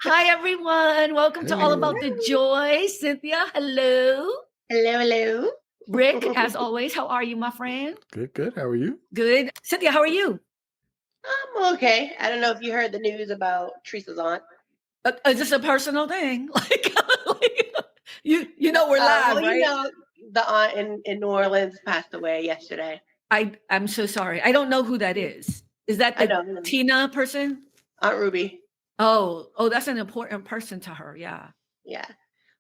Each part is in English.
Hi, everyone. Welcome to All About Hey. the Joy. Cynthia, hello. Hello, hello. Rick, as always, how are you, my friend? Good. How are you? Good. Cynthia, how are you? I'm okay. I don't know if you heard the news about Teresa's aunt. Is this a personal thing? You know we're live, well, right? you know, the aunt in New Orleans passed away yesterday. I'm so sorry. I don't know who that is. Is that I the know. Tina person? Aunt Ruby. Oh, that's an important person to her. Yeah. Yeah.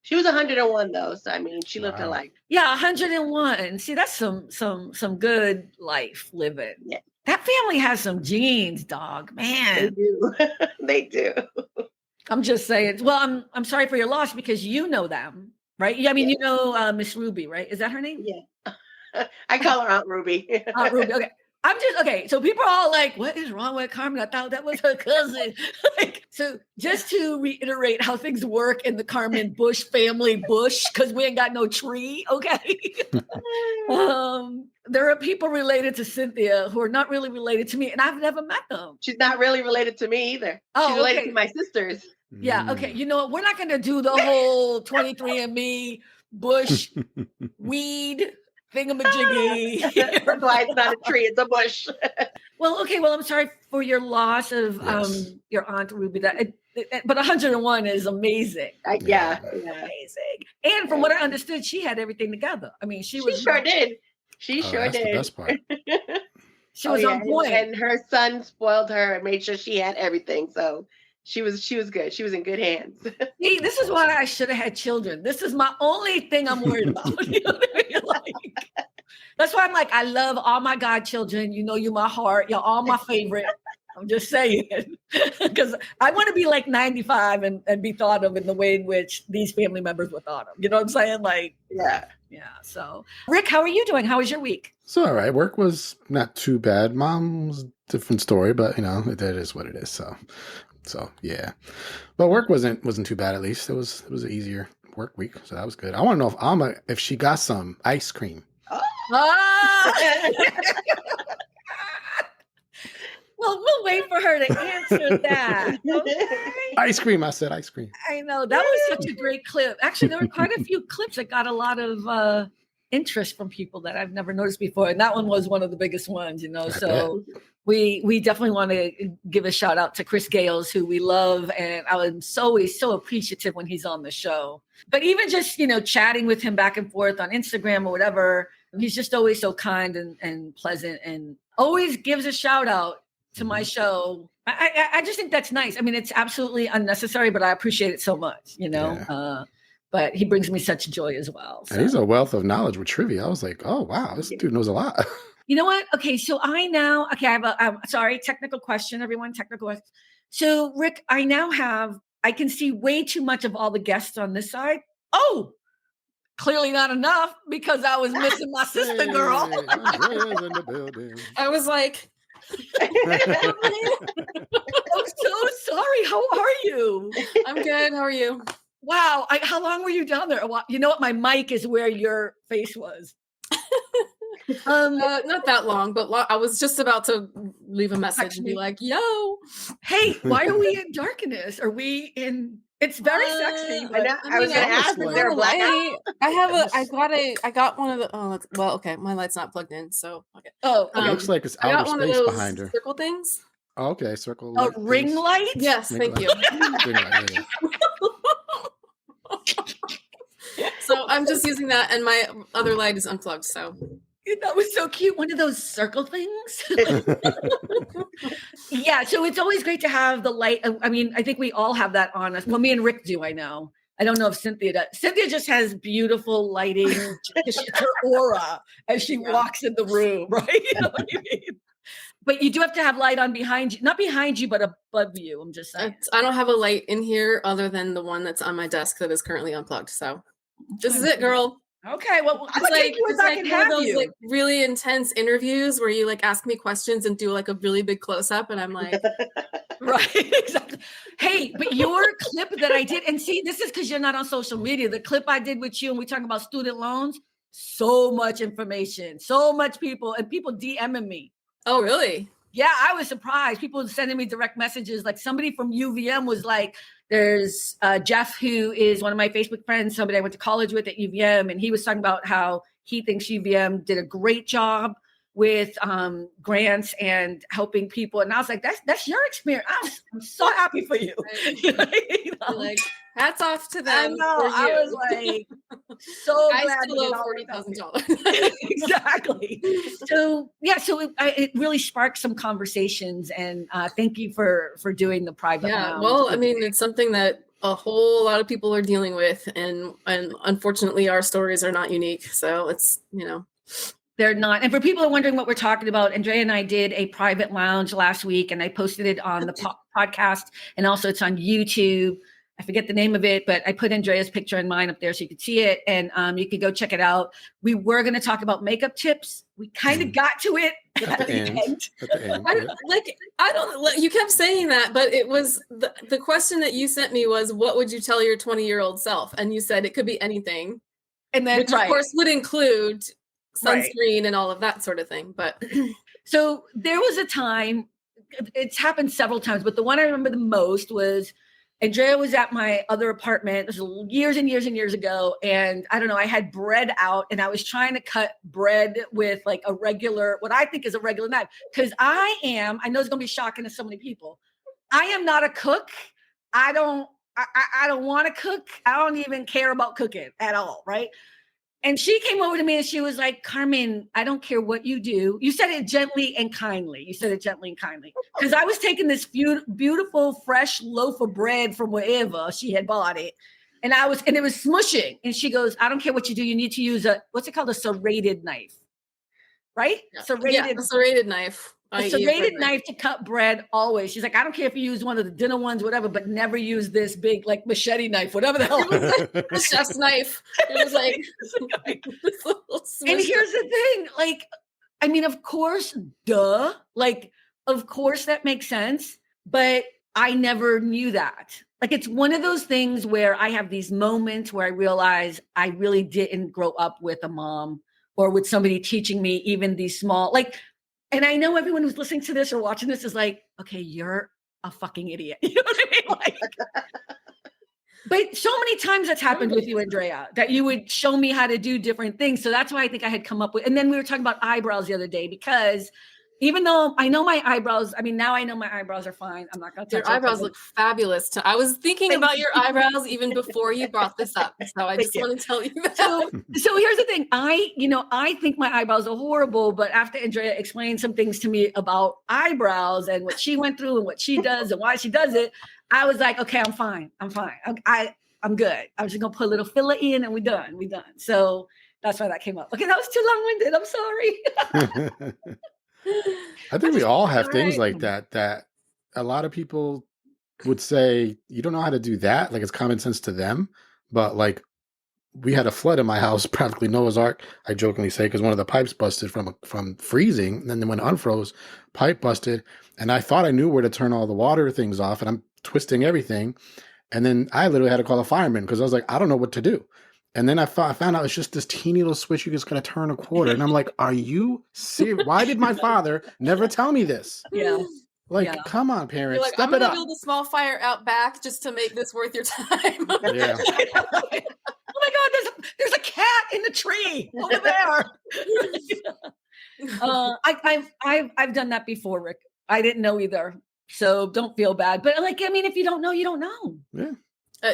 She was 101 though, so I mean, she lived her Wow. life. Yeah, 101. See, that's some good life living. Yeah. That family has some genes, dog. They Man. do. They do. I'm just saying. Well, I'm sorry for your loss because you know them, right? Yeah, I mean, Yeah. you know Miss Ruby, right? Is that her name? Yeah. I call her Aunt Ruby. Aunt Ruby. Okay. Okay. So people are all like, "What is wrong with Carmen? I thought that was her cousin." So just to reiterate how things work in the Carmen Bush family, because we ain't got no tree. Okay. There are people related to Cynthia who are not really related to me, and I've never met them. She's not really related to me either. Oh, She's related okay. to my sisters. Yeah. Okay. You know what? We're not going to do the whole 23andMe Bush weed thingamajiggy. That's why it's not a tree; it's a bush. Well, okay. Well, I'm sorry for your loss of Yes. your Aunt Ruby. But 101 is amazing. Yeah. Amazing. And from what I understood, she had everything together. I mean, she sure did. She sure that's did. the best part. She was on point. And her son spoiled her and made sure she had everything. So she was good. She was in good hands. See, this is why I should have had children. This is my only thing I'm worried about. You know what I mean? That's why I'm like, I love all my godchildren. You know, you're my heart. You're all my favorite. I'm just saying. Because I want to be like 95 and be thought of in the way in which these family members were thought of. You know what I'm saying? Like, Yeah. So, Rick, how are you doing? How was your week? It's all right. Work was not too bad. Mom's a different story, but it is what it is. So yeah. But work wasn't too bad. At least it was an easier work week, so that was good. I want to know if Alma if she got some ice cream. Well, we'll wait for her to answer that. Okay? Ice cream. I said ice cream. I know. That was such a great clip. Actually, there were quite a few clips that got a lot of interest from people that I've never noticed before. And that one was one of the biggest ones, you know. So we definitely want to give a shout out to Chris Gales, who we love. And I'm so appreciative when he's on the show. But even just, chatting with him back and forth on Instagram or whatever, he's just always so kind and pleasant and always gives a shout out to my show. I just think that's nice. I mean, it's absolutely unnecessary, but I appreciate it so much, Yeah. But he brings me such joy as well. So. And he's a wealth of knowledge with trivia. I was like, oh, wow, this dude knows a lot. You know what? Okay, so I have sorry, technical question, everyone, technical question. So, Rick, I can see way too much of all the guests on this side. Oh, clearly not enough because I was missing my sister girl. Andrea's in the building. I was like, I'm so sorry. How are you? I'm good. How are you? Wow. How long were you down there? You know what? My mic is where your face was. Not that long, but I was just about to leave a message and be like, yo. Hey, why are we in darkness? Are we in... It's very sexy. But I was going to ask if they're black. I got one of the, okay. My light's not plugged in, so. Okay. Oh, It looks like it's I got outer one of space those behind her. circle things. Oh, okay, circle. A ring light? Yes, thank you. Ring light, yeah. So I'm just using that, and my other light is unplugged, so. That was so cute. One of those circle things. Yeah. So it's always great to have the light. I mean, I think we all have that on us. Well, me and Rick do, I know. I don't know if Cynthia does. Cynthia just has beautiful lighting. It's her aura as she walks in the room, right? You know what I mean? But you do have to have light on behind you. Not behind you, but above you. I'm just saying. I don't have a light in here other than the one that's on my desk that is currently unplugged, so. This is it, girl. Okay, well, it's like one of those like really intense interviews where you like ask me questions and do like a really big close up, and I'm like, right, exactly. Hey, but your clip that I did, and see, this is because you're not on social media. The clip I did with you, and we talking about student loans, so much information, so much people, and people DMing me. Oh, really? Yeah, I was surprised. People sending me direct messages. Like somebody from UVM was like, There's Jeff, who is one of my Facebook friends, somebody I went to college with at UVM, and he was talking about how he thinks UVM did a great job with grants and helping people. And I was like, that's your experience. I'm so happy for you. You know? Like, hats off to them. I know. I was like, so I glad still owe $40,000. Exactly. So yeah, so it really sparked some conversations, and thank you for doing the private lounge. Well, I mean, it's something that a whole lot of people are dealing with, and unfortunately our stories are not unique. So it's, you know, they're not. And for people who are wondering what we're talking about, Andrea and I did a private lounge last week, and I posted it on the podcast, and also it's on YouTube. I forget the name of it, but I put Andrea's picture and mine up there so you could see it, and you could go check it out. We were going to talk about makeup tips. We kind of got to it at the end. I don't. You kept saying that, but it was the question that you sent me was, "What would you tell your 20-year-old self?" And you said it could be anything, and then which of course would include sunscreen right. and all of that sort of thing. But so there was a time. It's happened several times, but the one I remember the most was Andrea was at my other apartment. This was years and years and years ago. And I don't know, I had bread out and I was trying to cut bread with like a regular, what I think is a regular knife. Because I know it's going to be shocking to so many people. I am not a cook. I don't want to cook. I don't even care about cooking at all. Right. And she came over to me and she was like, Carmen, I don't care what you do. You said it gently and kindly. Because I was taking this beautiful, fresh loaf of bread from wherever she had bought it. And it was smushing. And she goes, I don't care what you do. You need to use what's it called? A serrated knife. Right? A serrated knife. A serrated knife to cut bread always. She's like, I don't care if you use one of the dinner ones, whatever, but never use this big like machete knife, whatever the hell. The chef's knife. It was like this little and here's the thing, like, I mean, of course, of course that makes sense, but I never knew that. Like, it's one of those things where I have these moments where I realize I really didn't grow up with a mom or with somebody teaching me even these small, like. And I know everyone who's listening to this or watching this is like, okay, you're a fucking idiot. You know what I mean? Like, but so many times that's happened with you, Andrea, that you would show me how to do different things. So that's why I think I had come up with, and then we were talking about eyebrows the other day, because even though I know my eyebrows, I mean, now I know my eyebrows are fine. I'm not going to touch your eyebrows look fabulous. I was thinking about your eyebrows even before you brought this up. So I just want to tell you that. So here's the thing. I think my eyebrows are horrible, but after Andrea explained some things to me about eyebrows and what she went through and what she does and why she does it, I was like, okay, I'm fine. I'm good. I'm just going to put a little filler in and we're done. So that's why that came up. Okay, that was too long-winded. I'm sorry. I think we all have things like that a lot of people would say, you don't know how to do that. Like, it's common sense to them. But like, we had a flood in my house, practically Noah's Ark, I jokingly say, because one of the pipes busted from freezing. And then when it unfroze, pipe busted. And I thought I knew where to turn all the water things off, and I'm twisting everything. And then I literally had to call a fireman because I was like, I don't know what to do. And then I found out it's just this teeny little switch you just gotta turn a quarter. And I'm like, are you serious? Why did my father never tell me this? Yeah. Like, come on, parents. You're like, I'm gonna build a small fire out back just to make this worth your time. Yeah. Oh my God, there's a cat in the tree over there. I've done that before, Rick. I didn't know either. So don't feel bad. But like, I mean, if you don't know, you don't know. Yeah.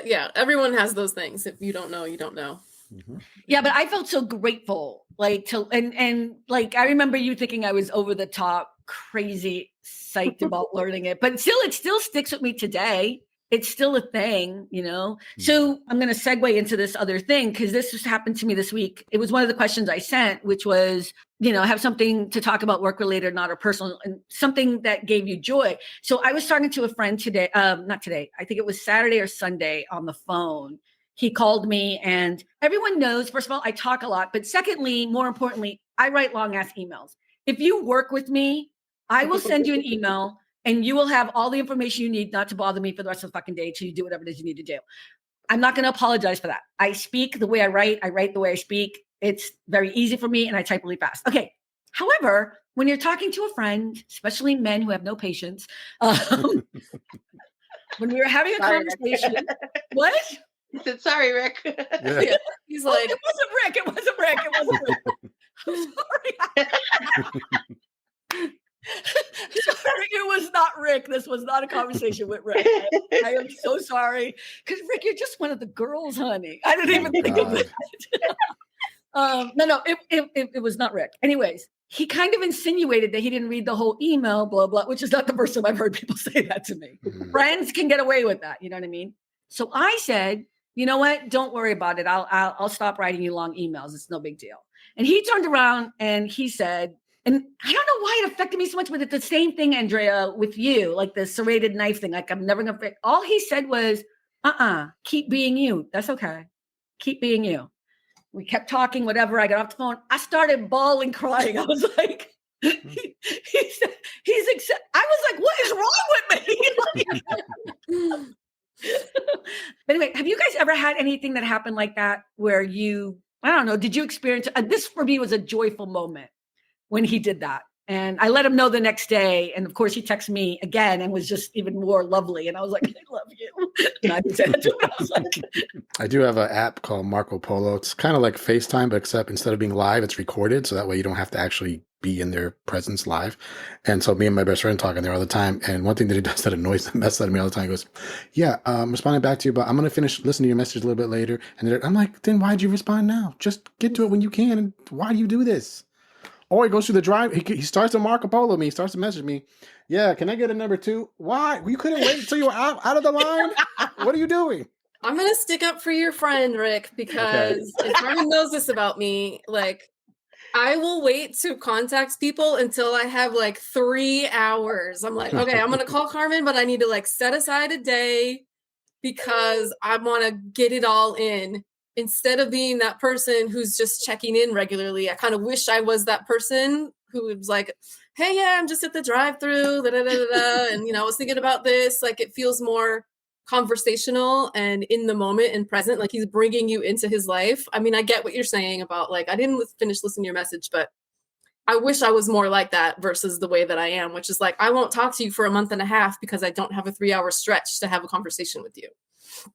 Yeah, everyone has those things. If you don't know, you don't know. Mm-hmm. Yeah, but I felt so grateful, like and like I remember you thinking I was over the top, crazy psyched about learning it, but it still sticks with me today. It's still a thing, you know. Mm-hmm. So I'm going to segue into this other thing because this just happened to me this week. It was one of the questions I sent, which was, you know, have something to talk about work related, not or personal, and something that gave you joy. So I was talking to a friend today, not today, I think it was Saturday or Sunday on the phone. He called me, and everyone knows, first of all, I talk a lot, but secondly, more importantly, I write long ass emails. If you work with me, I will send you an email and you will have all the information you need not to bother me for the rest of the fucking day till you do whatever it is you need to do. I'm not going to apologize for that. I speak the way I write the way I speak. It's very easy for me and I type really fast. Okay. However, when you're talking to a friend, especially men who have no patience, when we were having a Sorry, conversation. Rick. What? He said, sorry, Rick. Yeah. He's Oh, like, it wasn't Rick. It wasn't Rick. It wasn't Rick. I'm sorry, it was not Rick. This was not a conversation with Rick. I am so sorry. Because Rick, you're just one of the girls, honey. I didn't even think of it. No, it was not Rick. Anyways, he kind of insinuated that he didn't read the whole email, blah, blah, which is not the first time I've heard people say that to me. Friends can get away with that. You know what I mean? So I said, you know what? Don't worry about it. I'll stop writing you long emails. It's no big deal. And he turned around and he said, and I don't know why it affected me so much, but it's the same thing, Andrea, with you, like the serrated knife thing. Like I'm never going to, all he said was, keep being you. That's okay. Keep being you. We kept talking, whatever. I got off the phone. I started bawling, crying. I was like, I was like, what is wrong with me? But anyway, have you guys ever had anything that happened like that where you, I don't know, did you experience, this for me was a joyful moment when he did that. And I let him know the next day. And of course, he texted me again and was just even more lovely. And I was like, I love you. And I didn't say that to him. I was like, I do have an app called Marco Polo. It's kind of like FaceTime, but except instead of being live, it's recorded. So that way you don't have to actually be in their presence live. And so me and my best friend talking there all the time. And one thing that he does that annoys the mess out of me all the time, he goes, yeah, I'm responding back to you, but I'm going to finish listening to your message a little bit later. And I'm like, then why'd you respond now? Just get to it when you can. And why do you do this? Or he goes through the drive. He starts to Marco Polo me. He starts to message me. Yeah, can I get a number 2? Why? You couldn't wait until you were out of the line? What are you doing? I'm going to stick up for your friend, Rick, because if Carmen knows this about me, like, I will wait to contact people until I have like 3 hours. I'm like, okay, I'm going to call Carmen, but I need to like set aside a day because I want to get it all in. Instead of being that person who's just checking in regularly, I kind of wish I was that person who was like, hey, yeah, I'm just at the drive-thru, and, you know, I was thinking about this. Like, it feels more conversational and in the moment and present, like he's bringing you into his life. I mean, I get what you're saying about, like, I didn't finish listening to your message, but I wish I was more like that versus the way that I am, which is like, I won't talk to you for a month and a half because I don't have a 3-hour stretch to have a conversation with you.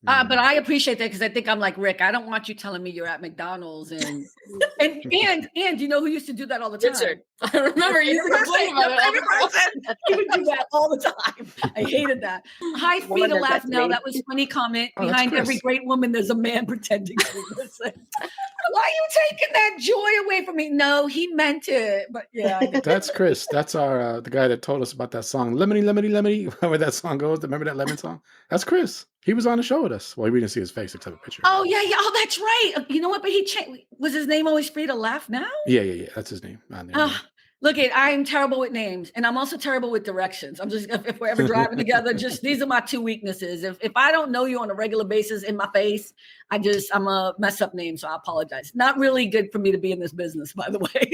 But I appreciate that because I think I'm like Rick. I don't want you telling me you're at McDonald's and you know who used to do that all the time? Richard. I remember you used to complain about it. He would do that all the time. I hated that. Hi, Frida Laugh Now. That was funny comment. Behind every great woman, there's a man pretending to listen. Why are you taking that joy away from me? No, he meant it. But yeah. That's Chris. That's our the guy that told us about that song, Lemony, Lemony, Lemony. Where that song goes. Remember that Lemon song? That's Chris. He was on the show with us. Well, we didn't see his face except a picture. Oh, yeah. Oh, that's right. You know what? But he changed. Was his name always Frida Laugh Now? Yeah. That's his name. On there, Look, I'm terrible with names, and I'm also terrible with directions. I'm just, if we're ever driving together, just these are my 2 weaknesses. If I don't know you on a regular basis in my face, I'm a mess up name, so I apologize. Not really good for me to be in this business, by the way.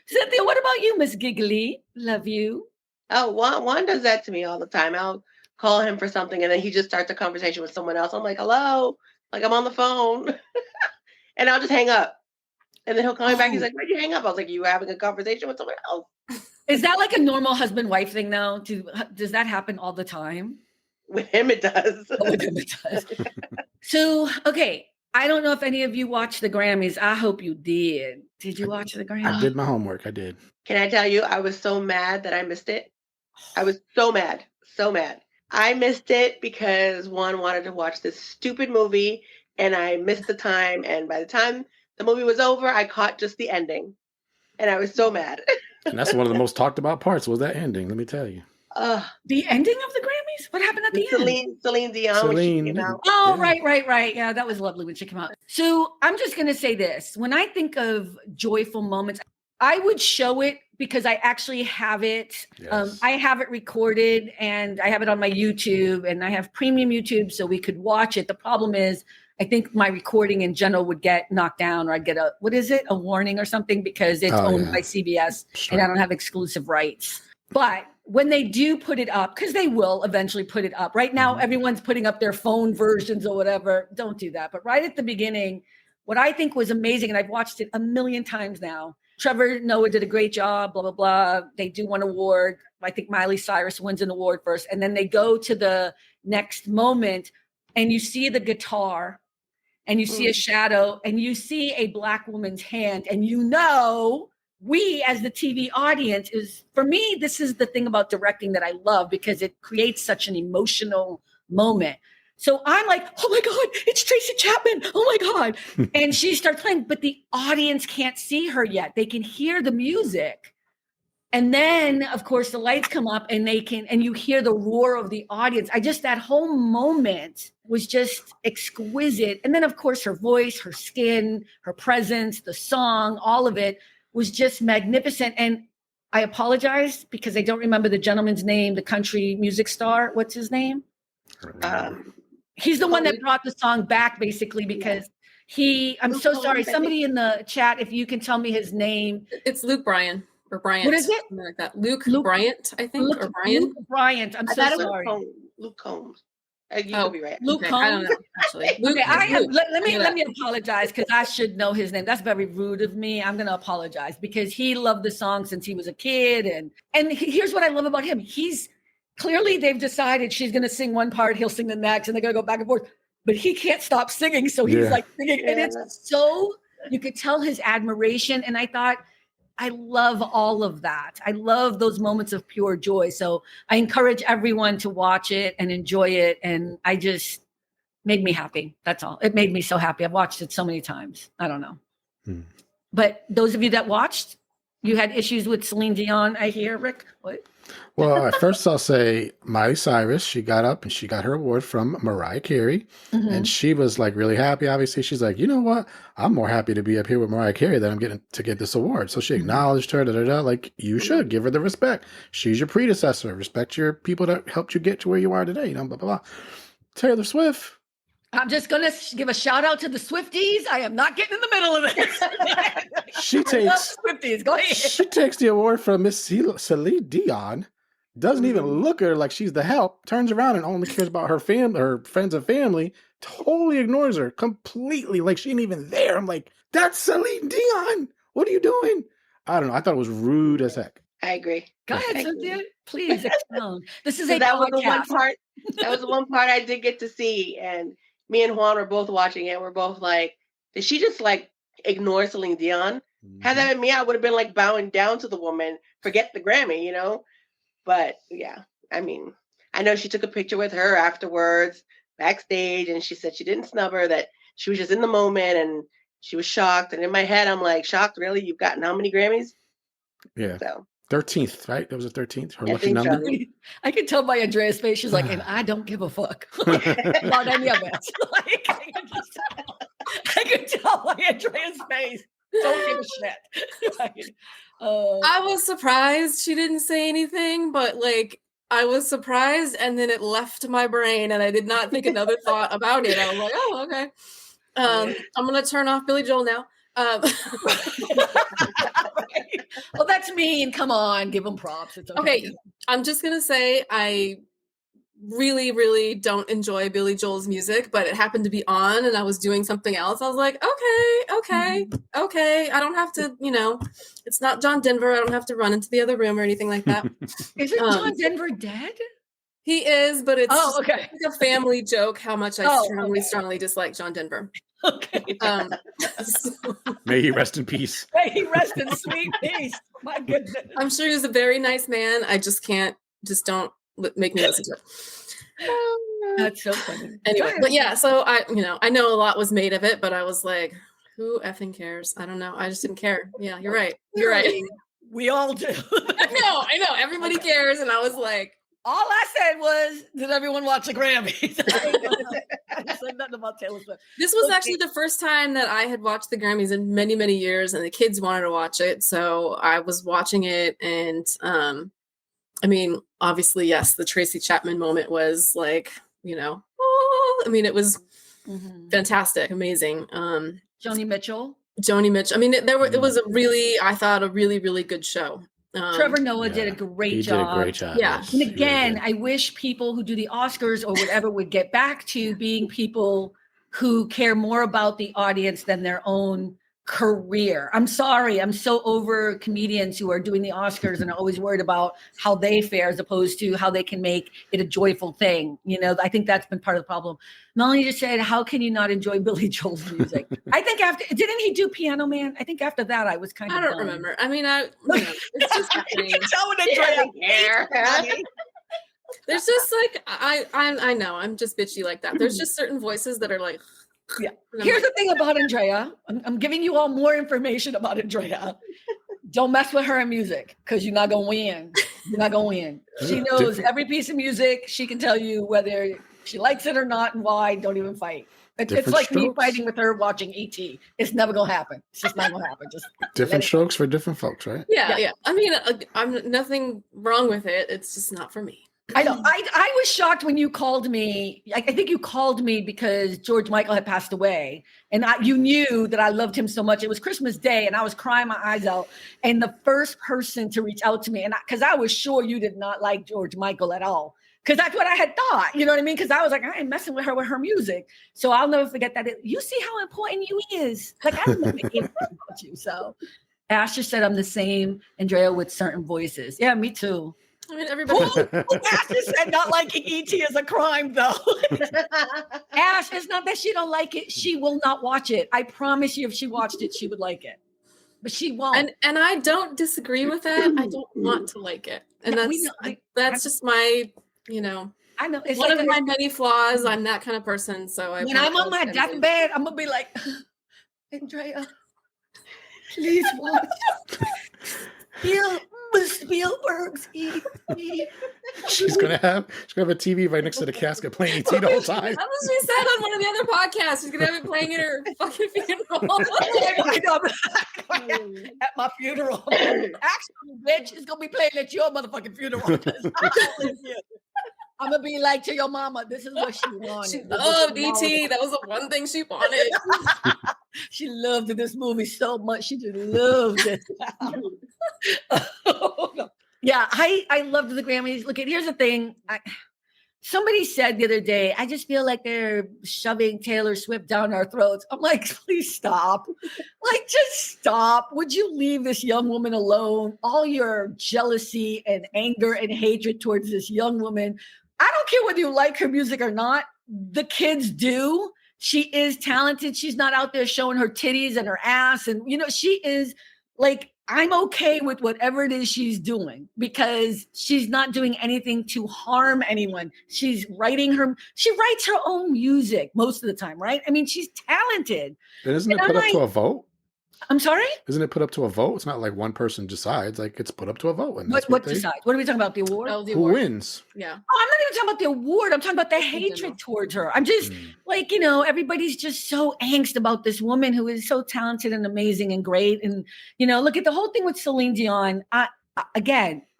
Cynthia, what about you, Miss Giggly? Love you. Oh, Juan does that to me all the time. I'll call him for something, and then he just starts a conversation with someone else. I'm like, hello, like I'm on the phone, and I'll just hang up. And then he'll call me back. He's like, why'd you hang up? I was like, you were having a conversation with someone else. Is that like a normal husband-wife thing now? Does that happen all the time? With him, it does. With him, it does. So, okay. I don't know if any of you watched the Grammys. I hope you did. Did you watch the Grammys? I did my homework. I did. Can I tell you, I was so mad that I missed it. I was so mad. So mad. I missed it because Juan wanted to watch this stupid movie, and I missed the time. And by the time the movie was over, I caught just the ending, and I was so mad. And that's one of the most talked about parts was that ending. Let me tell you. The ending of the Grammys? What happened at the end? Celine Dion when she came out. Oh, yeah. Right. Yeah, that was lovely when she came out. So I'm just going to say this. When I think of joyful moments, I would show it because I actually have it. Yes. I have it recorded and I have it on my YouTube, and I have premium YouTube so we could watch it. The problem is I think my recording in general would get knocked down, or I'd get a warning or something because it's owned by CBS and I don't have exclusive rights. But when they do put it up, because they will eventually put it up. Right now, everyone's putting up their phone versions or whatever. Don't do that. But right at the beginning, what I think was amazing, and I've watched it a million times now, Trevor Noah did a great job, blah, blah, blah. They do one award. I think Miley Cyrus wins an award first, and then they go to the next moment, and you see the guitar, and you see a shadow, and you see a Black woman's hand, and we as the TV audience for me, this is the thing about directing that I love, because it creates such an emotional moment. So I'm like, oh my God, it's Tracy Chapman. Oh my God. And she starts playing, but the audience can't see her yet. They can hear the music. And then, of course, the lights come up and you hear the roar of the audience. That whole moment was just exquisite. And then, of course, her voice, her skin, her presence, the song, all of it was just magnificent. And I apologize because I don't remember the gentleman's name, the country music star. What's his name? He's the one that brought the song back, basically, because I'm so sorry. Somebody in the chat, if you can tell me his name. It's Luke Bryan. Or Bryant. What is it? Something like that. Luke Bryant, I think. Or Brian. Luke Bryant. I'm so sorry. Luke Combs. You could be right. Luke Combs. I don't know, actually. Luke, okay, let me apologize, because I should know his name. That's very rude of me. I'm going to apologize, because he loved the song since he was a kid. And here's what I love about him. He's clearly, they've decided she's going to sing one part, he'll sing the next, and they're going to go back and forth. But he can't stop singing. So he's like singing. And it's so, you could tell his admiration. And I thought, I love all of that. I love those moments of pure joy. So I encourage everyone to watch it and enjoy it. And made me happy. That's all. It made me so happy. I've watched it so many times. I don't know. But those of you that watched, you had issues with Celine Dion, I hear, Rick. What? Well, at first I'll say Miley Cyrus, she got up and she got her award from Mariah Carey. And she was like really happy. Obviously, she's like, you know what? I'm more happy to be up here with Mariah Carey than I'm getting to get this award. So she acknowledged her, like you should give her the respect. She's your predecessor. Respect your people that helped you get to where you are today. Blah, blah, blah. Taylor Swift. I'm just going to give a shout out to the Swifties. I am not getting in the middle of this. She takes Swifties. Go ahead. She takes the award from Miss Celine Dion. Doesn't even look at her like she's the help. Turns around and only cares about her family, her friends and family. Totally ignores her completely, like she ain't even there. I'm like, that's Celine Dion. What are you doing? I don't know. I thought it was rude as heck. I agree. Go ahead, Cynthia. Please expound. This is that was the one part. That was the one part I did get to see, and me and Juan were both watching it. We're both like, did she just like ignore Celine Dion? Had that been me, I would have been like bowing down to the woman, forget the Grammy, you know? But yeah, I mean, I know she took a picture with her afterwards, backstage, and she said she didn't snub her, that she was just in the moment and she was shocked. And in my head, I'm like, shocked, really? You've gotten how many Grammys? Yeah. So 13th, right? That was the 13th. Her I lucky think number. so. I can tell by Andrea's face. She's like, and I don't give a fuck about any of it. Like, I can tell by Andrea's face. Don't give a shit. Like, I was surprised she didn't say anything, but like I was surprised, and then it left my brain, and I did not think another thought about it. I was like, oh, okay. I'm gonna turn off Billy Joel now. Well, that's mean. Come on, give him props. It's okay. I'm just gonna say I really, really don't enjoy Billy Joel's music, but it happened to be on and I was doing something else. I was like, okay. I don't have to, it's not John Denver. I don't have to run into the other room or anything like that. Isn't John Denver dead? He is, but it's okay. Like a family joke how much I strongly dislike John Denver. Okay. May he rest in peace. May he rest in sweet peace. My goodness. I'm sure he was a very nice man. I just don't make me listen to it. That's so funny. Anyway, but yeah, so I know a lot was made of it, but I was like, who effing cares? I don't know. I just didn't care. Yeah, you're right. You're right. We all do. I know. Everybody cares. And I was like, all I said was, did everyone watch the Grammys? I said nothing about Taylor Swift. This was actually the first time that I had watched the Grammys in many, many years, and the kids wanted to watch it. So I was watching it, and I mean, obviously, yes, the Tracy Chapman moment was like, it was fantastic, amazing. Joni Mitchell. I mean, it was I thought a really, really good show. Trevor Noah did a great job. Did a great job. Yeah. And again, I wish people who do the Oscars or whatever would get back to being people who care more about the audience than their own career. I'm sorry. I'm so over comedians who are doing the Oscars and are always worried about how they fare as opposed to how they can make it a joyful thing. You know, I think that's been part of the problem. Melanie just said, how can you not enjoy Billy Joel's music? I think after, didn't he do Piano Man? I think after that I was kind of I don't done. remember. I mean, it's just happening. You can tell when Andrea There's just like, I know, I'm just bitchy like that. There's just certain voices that are like, yeah. Here's the thing about Andrea. I'm giving you all more information about Andrea. Don't mess with her in music because you're not gonna win. You're not gonna win. She knows every piece of music. She can tell you whether she likes it or not and why. Don't even fight. It's like me fighting with her watching ET. It's never gonna happen. It's just not gonna happen. Just different strokes for different folks, right? Yeah. I mean, I'm nothing wrong with it. It's just not for me. I know. I was shocked when you called me. I think you called me because George Michael had passed away. And you knew that I loved him so much. It was Christmas Day and I was crying my eyes out. And the first person to reach out to me, and because I was sure you did not like George Michael at all. Because that's what I had thought. You know what I mean? Because I was like, I ain't messing with her music. So I'll never forget that. You see how important you is. Like, I don't know about you. So Ash just said I'm the same, Andrea, with certain voices. Yeah, me too. I mean, everybody. Ash just said not liking ET is a crime, though. Ash, it's not that she don't like it. She will not watch it. I promise you, if she watched it, she would like it. But she won't. And I don't disagree with that. I don't want to like it. And that's just my, I know. It's one of my many flaws. I'm that kind of person. So when I'm on my deathbed, I'm going to be like, Andrea, please watch. Spielberg's E.T. She's gonna have a TV right next to the casket playing ET the whole time. That's what she said on one of the other podcasts. She's gonna have it playing at her fucking funeral. At my funeral. Actually, bitch, it's gonna be playing at your motherfucking funeral. I'm gonna be like to your mama, this is what she wanted. She loved E.T. That was the one thing she wanted. She loved this movie so much. She just loved it. Yeah, I loved the Grammys. Look, here's the thing. Somebody said the other day, I just feel like they're shoving Taylor Swift down our throats. I'm like, please stop. Like, just stop. Would you leave this young woman alone? All your jealousy and anger and hatred towards this young woman. I don't care whether you like her music or not. The kids do. She is talented. She's not out there showing her titties and her ass. And, she is like, I'm okay with whatever it is she's doing because she's not doing anything to harm anyone. She writes her own music most of the time, right? I mean, she's talented. But isn't it put up to a vote? I'm sorry? Isn't it put up to a vote? It's not like one person decides. Like, it's put up to a vote. And what decides? What are we talking about? The award? Oh, the who award. wins? Yeah. Oh, I'm not even talking about the award. I'm talking about the hatred towards her. I'm just like, everybody's just so angst about this woman who is so talented and amazing and great. And, look at the whole thing with Celine Dion. I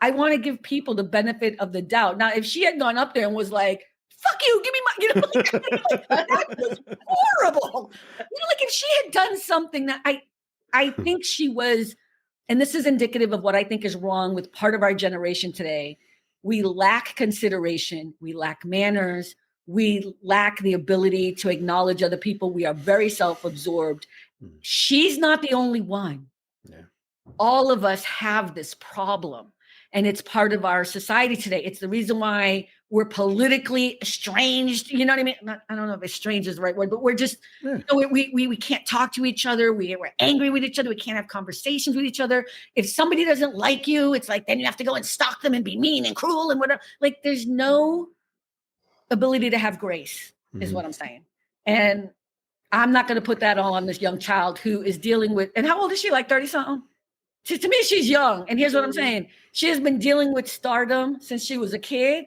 want to give people the benefit of the doubt. Now, if she had gone up there and was like, fuck you, give me my, that was horrible. Like if she had done something that I think she was, and this is indicative of what I think is wrong with part of our generation today. We lack consideration. We lack manners. We lack the ability to acknowledge other people. We are very self-absorbed. She's not the only one. Yeah. All of us have this problem. And it's part of our society today. It's the reason why we're politically estranged. You know what I mean? I don't know if estranged is the right word, but we're just, we can't talk to each other. We're angry with each other. We can't have conversations with each other. If somebody doesn't like you, it's like, then you have to go and stalk them and be mean and cruel and whatever. Like there's no ability to have grace is what I'm saying. And I'm not going to put that all on this young child who is dealing with, and how old is she? Like 30 something? To me, she's young. And here's what I'm saying. She has been dealing with stardom since she was a kid.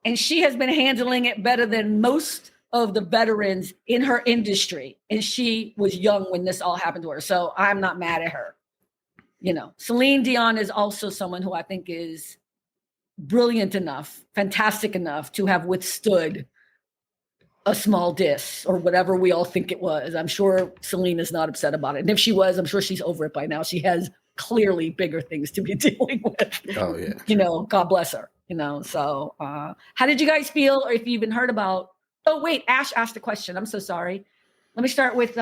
And she has been handling it better than most of the veterans in her industry. And she was young when this all happened to her. So I'm not mad at her. Celine Dion is also someone who I think is brilliant enough, fantastic enough to have withstood a small diss or whatever we all think it was. I'm sure Celine is not upset about it. And if she was, I'm sure she's over it by now. She has clearly bigger things to be dealing with. Oh, yeah. God bless her. So how did you guys feel, or if you even heard about, oh, wait, Ash asked a question. I'm so sorry. Let me start with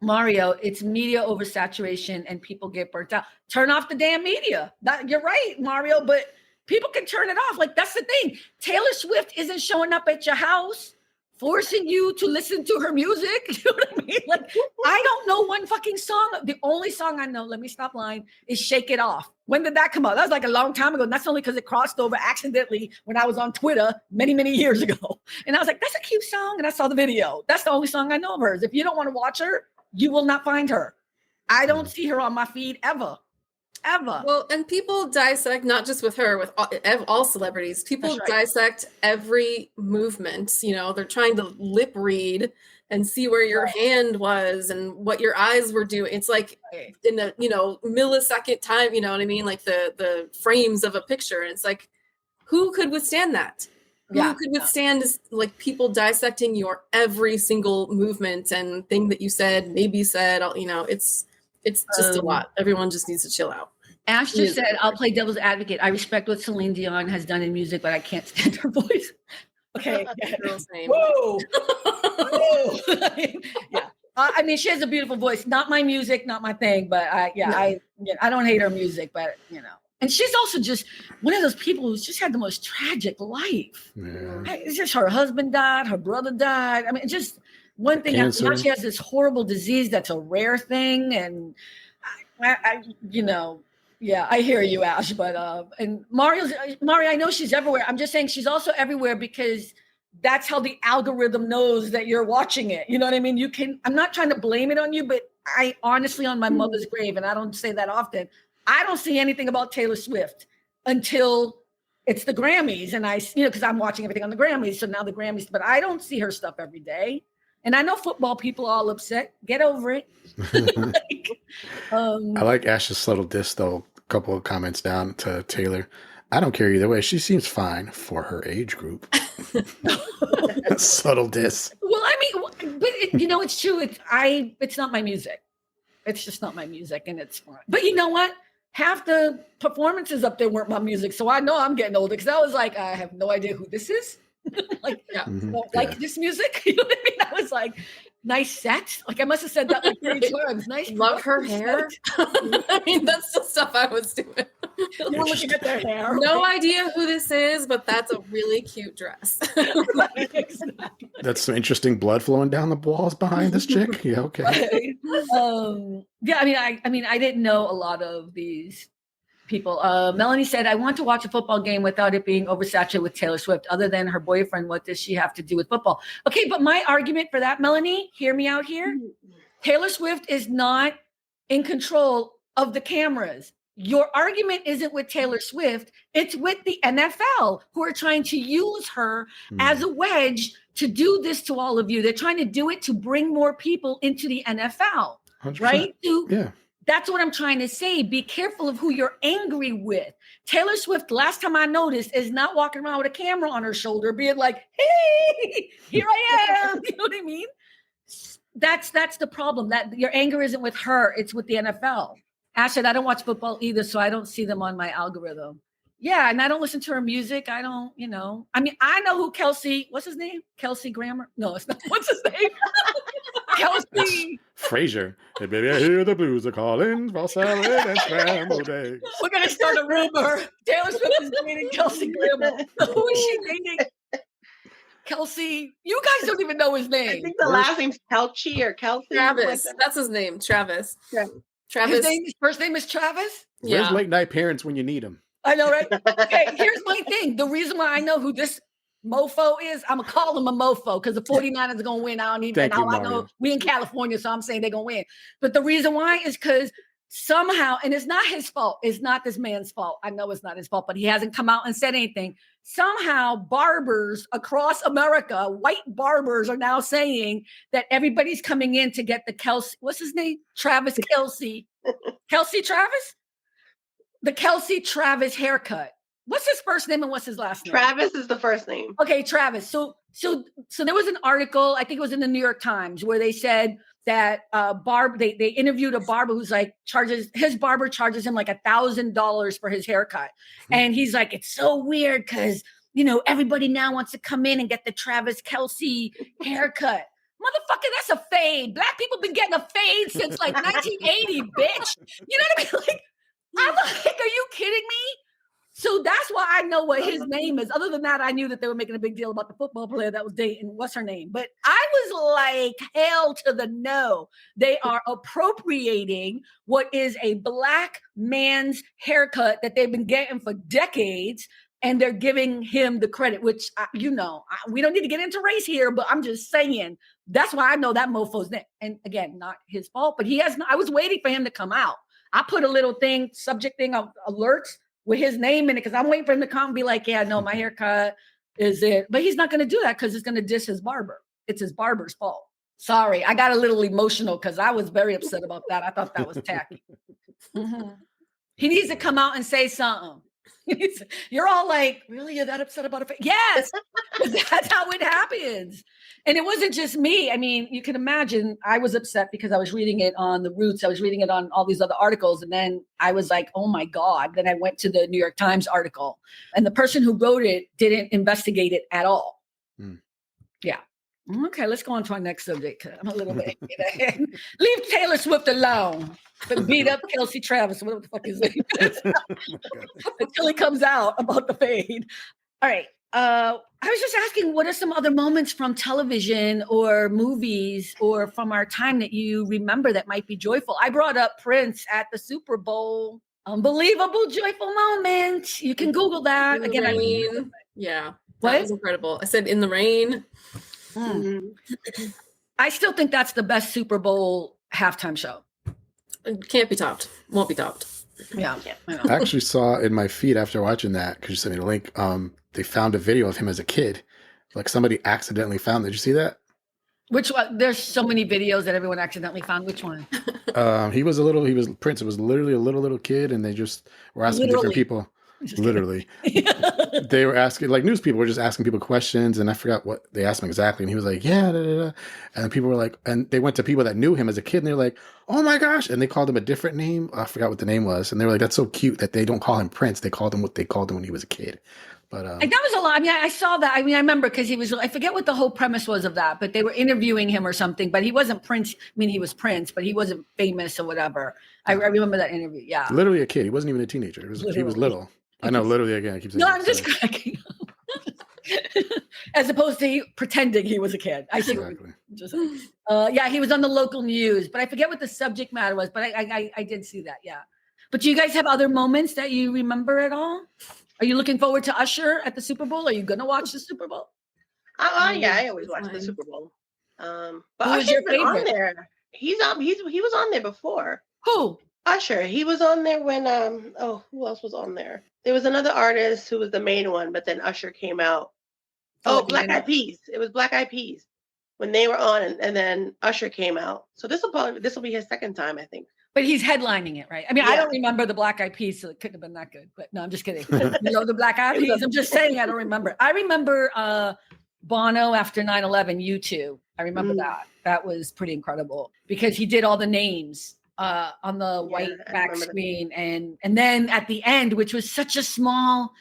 Mario, it's media oversaturation and people get burnt out. Turn off the damn media. You're right, Mario, but people can turn it off. Like, that's the thing. Taylor Swift isn't showing up at your house forcing you to listen to her music. You know what I mean? Like, I don't know one fucking song. The only song I know, let me stop lying, is Shake It Off. When did that come out? That was like a long time ago. And that's only because it crossed over accidentally when I was on Twitter many, many years ago. And I was like, that's a cute song. And I saw the video. That's the only song I know of hers. If you don't want to watch her, you will not find her. I don't see her on my feed ever. Well, and people dissect, not just with her, with all celebrities, people dissect every movement. You know, they're trying to lip read and see where your hand was and what your eyes were doing. It's like in a, millisecond time, you know what I mean? Like the frames of a picture. And it's like, who could withstand that? Who could withstand like people dissecting your every single movement and thing that you said, maybe said, it's just a lot. Everyone just needs to chill out. Ash just said, I'll play devil's advocate. I respect what Celine Dion has done in music, but I can't stand her voice. Okay. Whoa. Yeah. I mean, she has a beautiful voice. Not my music, not my thing, but I don't hate her music, but And she's also just one of those people who's just had the most tragic life. Yeah. It's just her husband died, her brother died. I mean, just one thing. Now she has this horrible disease that's a rare thing, and I hear you, Ash. But and Mario, I know she's everywhere. I'm just saying she's also everywhere because that's how the algorithm knows that you're watching it. You know what I mean? I'm not trying to blame it on you, but I honestly, on my mother's grave, and I don't say that often, I don't see anything about Taylor Swift until it's the Grammys. And because I'm watching everything on the Grammys. So now the Grammys, but I don't see her stuff every day. And I know football people are all upset. Get over it. I like Ash's subtle diss, though. A couple of comments down to Taylor. I don't care either way. She seems fine for her age group. Subtle diss. Well, I mean, but it's true. It's not my music. It's just not my music, and it's fine. But you know what? Half the performances up there weren't my music, so I know I'm getting older because I was like, I have no idea who this is. This music. You know what I mean? I was like, nice set. Like I must have said that like 3 times. Nice. Love her hair. I mean, that's the stuff I was doing. You were looking at their hair. No idea who this is, but that's a really cute dress. Exactly. That's some interesting blood flowing down the walls behind this chick. Yeah, okay. I mean, I didn't know a lot of these people. Melanie said, I want to watch a football game without it being oversaturated with Taylor Swift. Other than her boyfriend, what does she have to do with football? Okay, but my argument for that, Melanie, hear me out here. Taylor Swift is not in control of the cameras. Your argument isn't with Taylor Swift. It's with the NFL, who are trying to use her as a wedge to do this to all of you. They're trying to do it to bring more people into the NFL, 100%. right? Yeah. That's what I'm trying to say. Be careful of who you're angry with. Taylor Swift, last time I noticed, is not walking around with a camera on her shoulder, being like, hey, here I am. You know what I mean? That's the problem. That your anger isn't with her, it's with the NFL. Ash said, I don't watch football either, so I don't see them on my algorithm. Yeah, and I don't listen to her music. I don't, I mean, I know who Kelsey, what's his name? Kelsey Grammer? No, it's not. What's his name? Kelsey. Frasier. Hey, baby, I hear the blues are calling for salad and scrambled eggs. We're going to start a rumor. Taylor Swift is dating Kelsey Grammer. Who is she dating? Kelsey. You guys don't even know his name. I think the last name's Kelchi or Kelsey. Travis. That's his name. Travis. Yeah. Travis. His first name is Travis? Where's late night parents when you need them? I know, right? Okay, here's my thing. The reason why I know who this mofo is, I'm going to call him a mofo because the 49ers are going to win. I don't even know. I know we in California, so I'm saying they're going to win. But the reason why is because somehow, and it's not his fault. It's not this man's fault. I know it's not his fault, but he hasn't come out and said anything. Somehow barbers across America, white barbers, are now saying that everybody's coming in to get the Kelsey. What's his name? Travis Kelsey. Kelsey Travis? The Kelsey Travis haircut. What's his first name and what's his last name? Travis is the first name. Okay, Travis. So there was an article, I think it was in the New York Times, where they said that they interviewed a barber who's like his barber charges him like $1,000 for his haircut. And he's like, it's so weird because, everybody now wants to come in and get the Travis Kelsey haircut. Motherfucker, that's a fade. Black people been getting a fade since like 1980, bitch. You know what I mean? Like, I'm like, are you kidding me? So that's why I know what his name is. Other than that, I knew that they were making a big deal about the football player that was dating, what's her name? But I was like, hell to the no. They are appropriating what is a Black man's haircut that they've been getting for decades, and they're giving him the credit, which, we don't need to get into race here, but I'm just saying, that's why I know that mofo's name. And again, not his fault, but I was waiting for him to come out. I put a little subject thing of alerts with his name in it, because I'm waiting for him to come and be like, yeah, no, my haircut is it. But he's not going to do that because it's going to diss his barber. It's his barber's fault. Sorry, I got a little emotional because I was very upset about that. I thought that was tacky. Mm-hmm. He needs to come out and say something. You're all like, really? You're that upset about it? Yes, that's how it happens. And it wasn't just me. I mean, you can imagine I was upset because I was reading it on The Roots. I was reading it on all these other articles. And then I was like, oh my God. Then I went to the New York Times article, and the person who wrote it didn't investigate it at all. Yeah. Okay, let's go on to our next subject. I'm a little bit. Leave Taylor Swift alone. But beat up Kelsey Travis, whatever the fuck his name is, until he comes out about the fade. All right. I was just asking, what are some other moments from television or movies or from our time that you remember that might be joyful? I brought up Prince at the Super Bowl. Unbelievable, joyful moment. You can Google that. In the rain. Yeah. What? That was incredible. I said in the rain. I still think that's the best Super Bowl halftime show. It can't be topped. Won't be topped. Yeah. I actually saw in my feed after watching that, because you sent me the link, they found a video of him as a kid. Like somebody accidentally found. Did you see that? Which one? There's so many videos that everyone accidentally found. Which one? Prince was literally a little kid, and they just were asking different people. Literally. They were asking, like, news people were just asking people questions, and I forgot what they asked him exactly. And he was like, yeah, da, da, da. And people were like, and they went to people that knew him as a kid, and they're like, oh my gosh. And they called him a different name. I forgot what the name was. And they were like, that's so cute that they don't call him Prince. They called him what they called him when he was a kid. But that was a lot. I mean, I saw that. I mean, I remember because I forget what the whole premise was of that, but they were interviewing him or something, but he wasn't Prince. I mean, he was Prince, but he wasn't famous or whatever. I remember that interview. Yeah. Literally a kid. He wasn't even a teenager. He was little. I know, literally, again, I keep saying I'm just cracking up. As opposed to pretending he was a kid. I think exactly. He was on the local news, but I forget what the subject matter was, but I did see that, yeah. But do you guys have other moments that you remember at all? Are you looking forward to Usher at the Super Bowl? Are you going to watch the Super Bowl? Yeah, I always watch the Super Bowl. But Usher's been on there. He was on there before. Who? Usher. He was on there when who else was on there? There was another artist who was the main one, but then Usher came out. Black Eyed Peas. It was Black Eyed Peas when they were on, and then Usher came out. So this will be his second time, I think. But he's headlining it, right? I mean, I don't remember the Black Eyed Peas, so it couldn't have been that good. But no, I'm just kidding. The Black Eyed Peas. I'm just saying I don't remember. I remember Bono after 9/11. U2. I remember that. That was pretty incredible because he did all the names on the white back screen, and then at the end, which was such a small.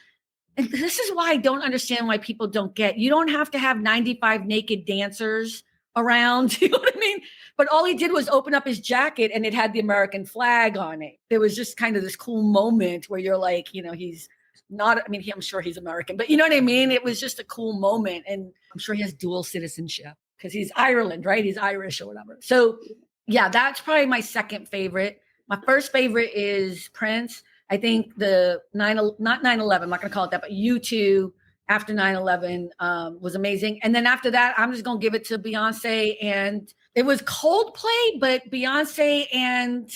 And this is why I don't understand why people don't get. You don't have to have 95 naked dancers around. You know what I mean? But all he did was open up his jacket, and it had the American flag on it. There was just kind of this cool moment where you're like, he's not. I mean, I'm sure he's American, but you know what I mean? It was just a cool moment, and I'm sure he has dual citizenship because he's Ireland, right? He's Irish or whatever. So. Yeah, that's probably my second favorite. My first favorite is Prince. I think not 9/11, I'm not going to call it that, but U2 after 9/11 was amazing. And then after that, I'm just going to give it to Beyonce. And it was Coldplay, but Beyonce and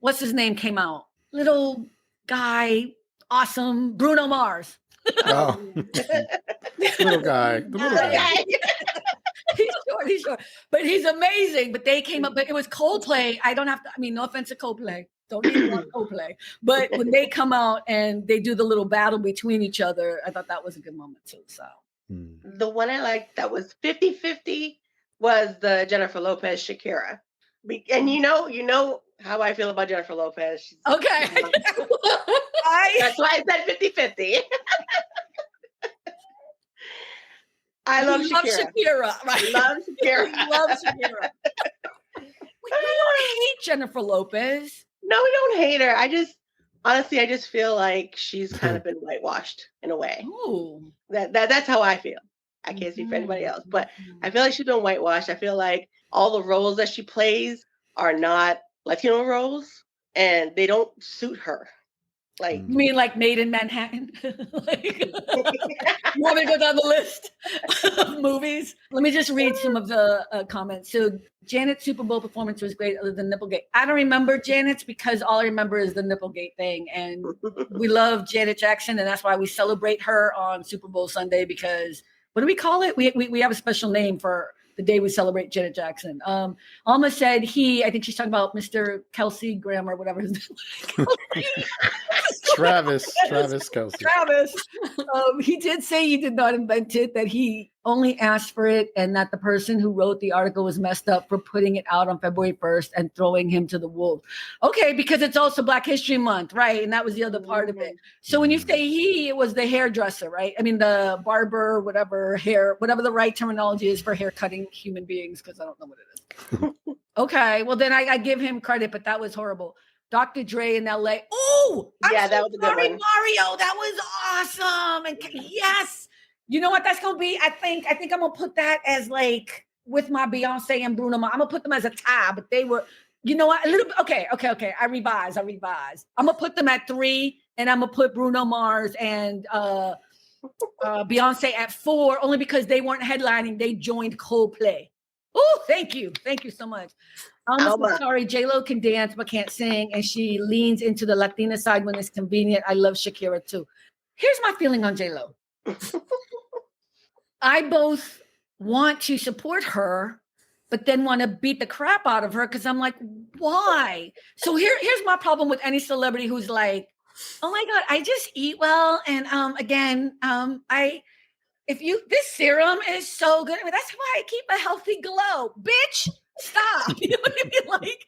what's his name came out? Little guy, awesome, Bruno Mars. Oh, little guy. The little guy. He's short, but he's amazing. But they came up, but it was Coldplay. No offense to Coldplay. Don't even want Coldplay. But when they come out and they do the little battle between each other, I thought that was a good moment too. So the one I liked that was 50-50 was the Jennifer Lopez Shakira. And you know how I feel about Jennifer Lopez. She's okay. That's why I said 50-50. I love We love Shakira. Shakira, right? Love Shakira. We love Shakira. We don't hate Jennifer Lopez. No, we don't hate her. Honestly, I just feel like she's kind of been whitewashed in a way. Oh, That's how I feel. I can't speak for anybody else, but I feel like she's been whitewashed. I feel like all the roles that she plays are not Latino roles, and they don't suit her. Like, you mean like Made in Manhattan? Like, you want me to go down the list of movies? Let me just read some of the comments. So Janet's Super Bowl performance was great other than Nipplegate. I don't remember Janet's because all I remember is the Nipplegate thing. And we love Janet Jackson, and that's why we celebrate her on Super Bowl Sunday because what do we call it? We have a special name for the day we celebrate Janet Jackson. Alma said I think she's talking about Mr. Kelsey Graham or whatever his name is. Travis Kelsey. Travis. He did say he did not invent it, that he only asked for it, and that the person who wrote the article was messed up for putting it out on February 1st and throwing him to the wolves. Okay, because it's also Black History Month, right? And that was the other part of it. So when you say it was the hairdresser, right? I mean, the barber, whatever the right terminology is for hair cutting human beings, because I don't know what it is. Okay, well then I give him credit, but that was horrible. Dr. Dre in LA. Oh, yeah, that was a good one. Mario, that was awesome. And yes, you know what that's gonna be? I think I'm gonna put that as like with my Beyonce and Bruno Mars. I'm gonna put them as a tie, but they were, you know what? A little bit. Okay. I revise. I'm gonna put them at 3, and I'm gonna put Bruno Mars and Beyonce at 4, only because they weren't headlining. They joined Coldplay. Oh, thank you so much. I'm sorry, J-Lo can dance but can't sing, and she leans into the Latina side when it's convenient. I love Shakira too. Here's my feeling on J-Lo. I both want to support her, but then want to beat the crap out of her because I'm like, why? So here's my problem with any celebrity who's like, oh my God, I just eat well, and this serum is so good. I mean, that's why I keep a healthy glow. Bitch, stop. You know what I mean? Like,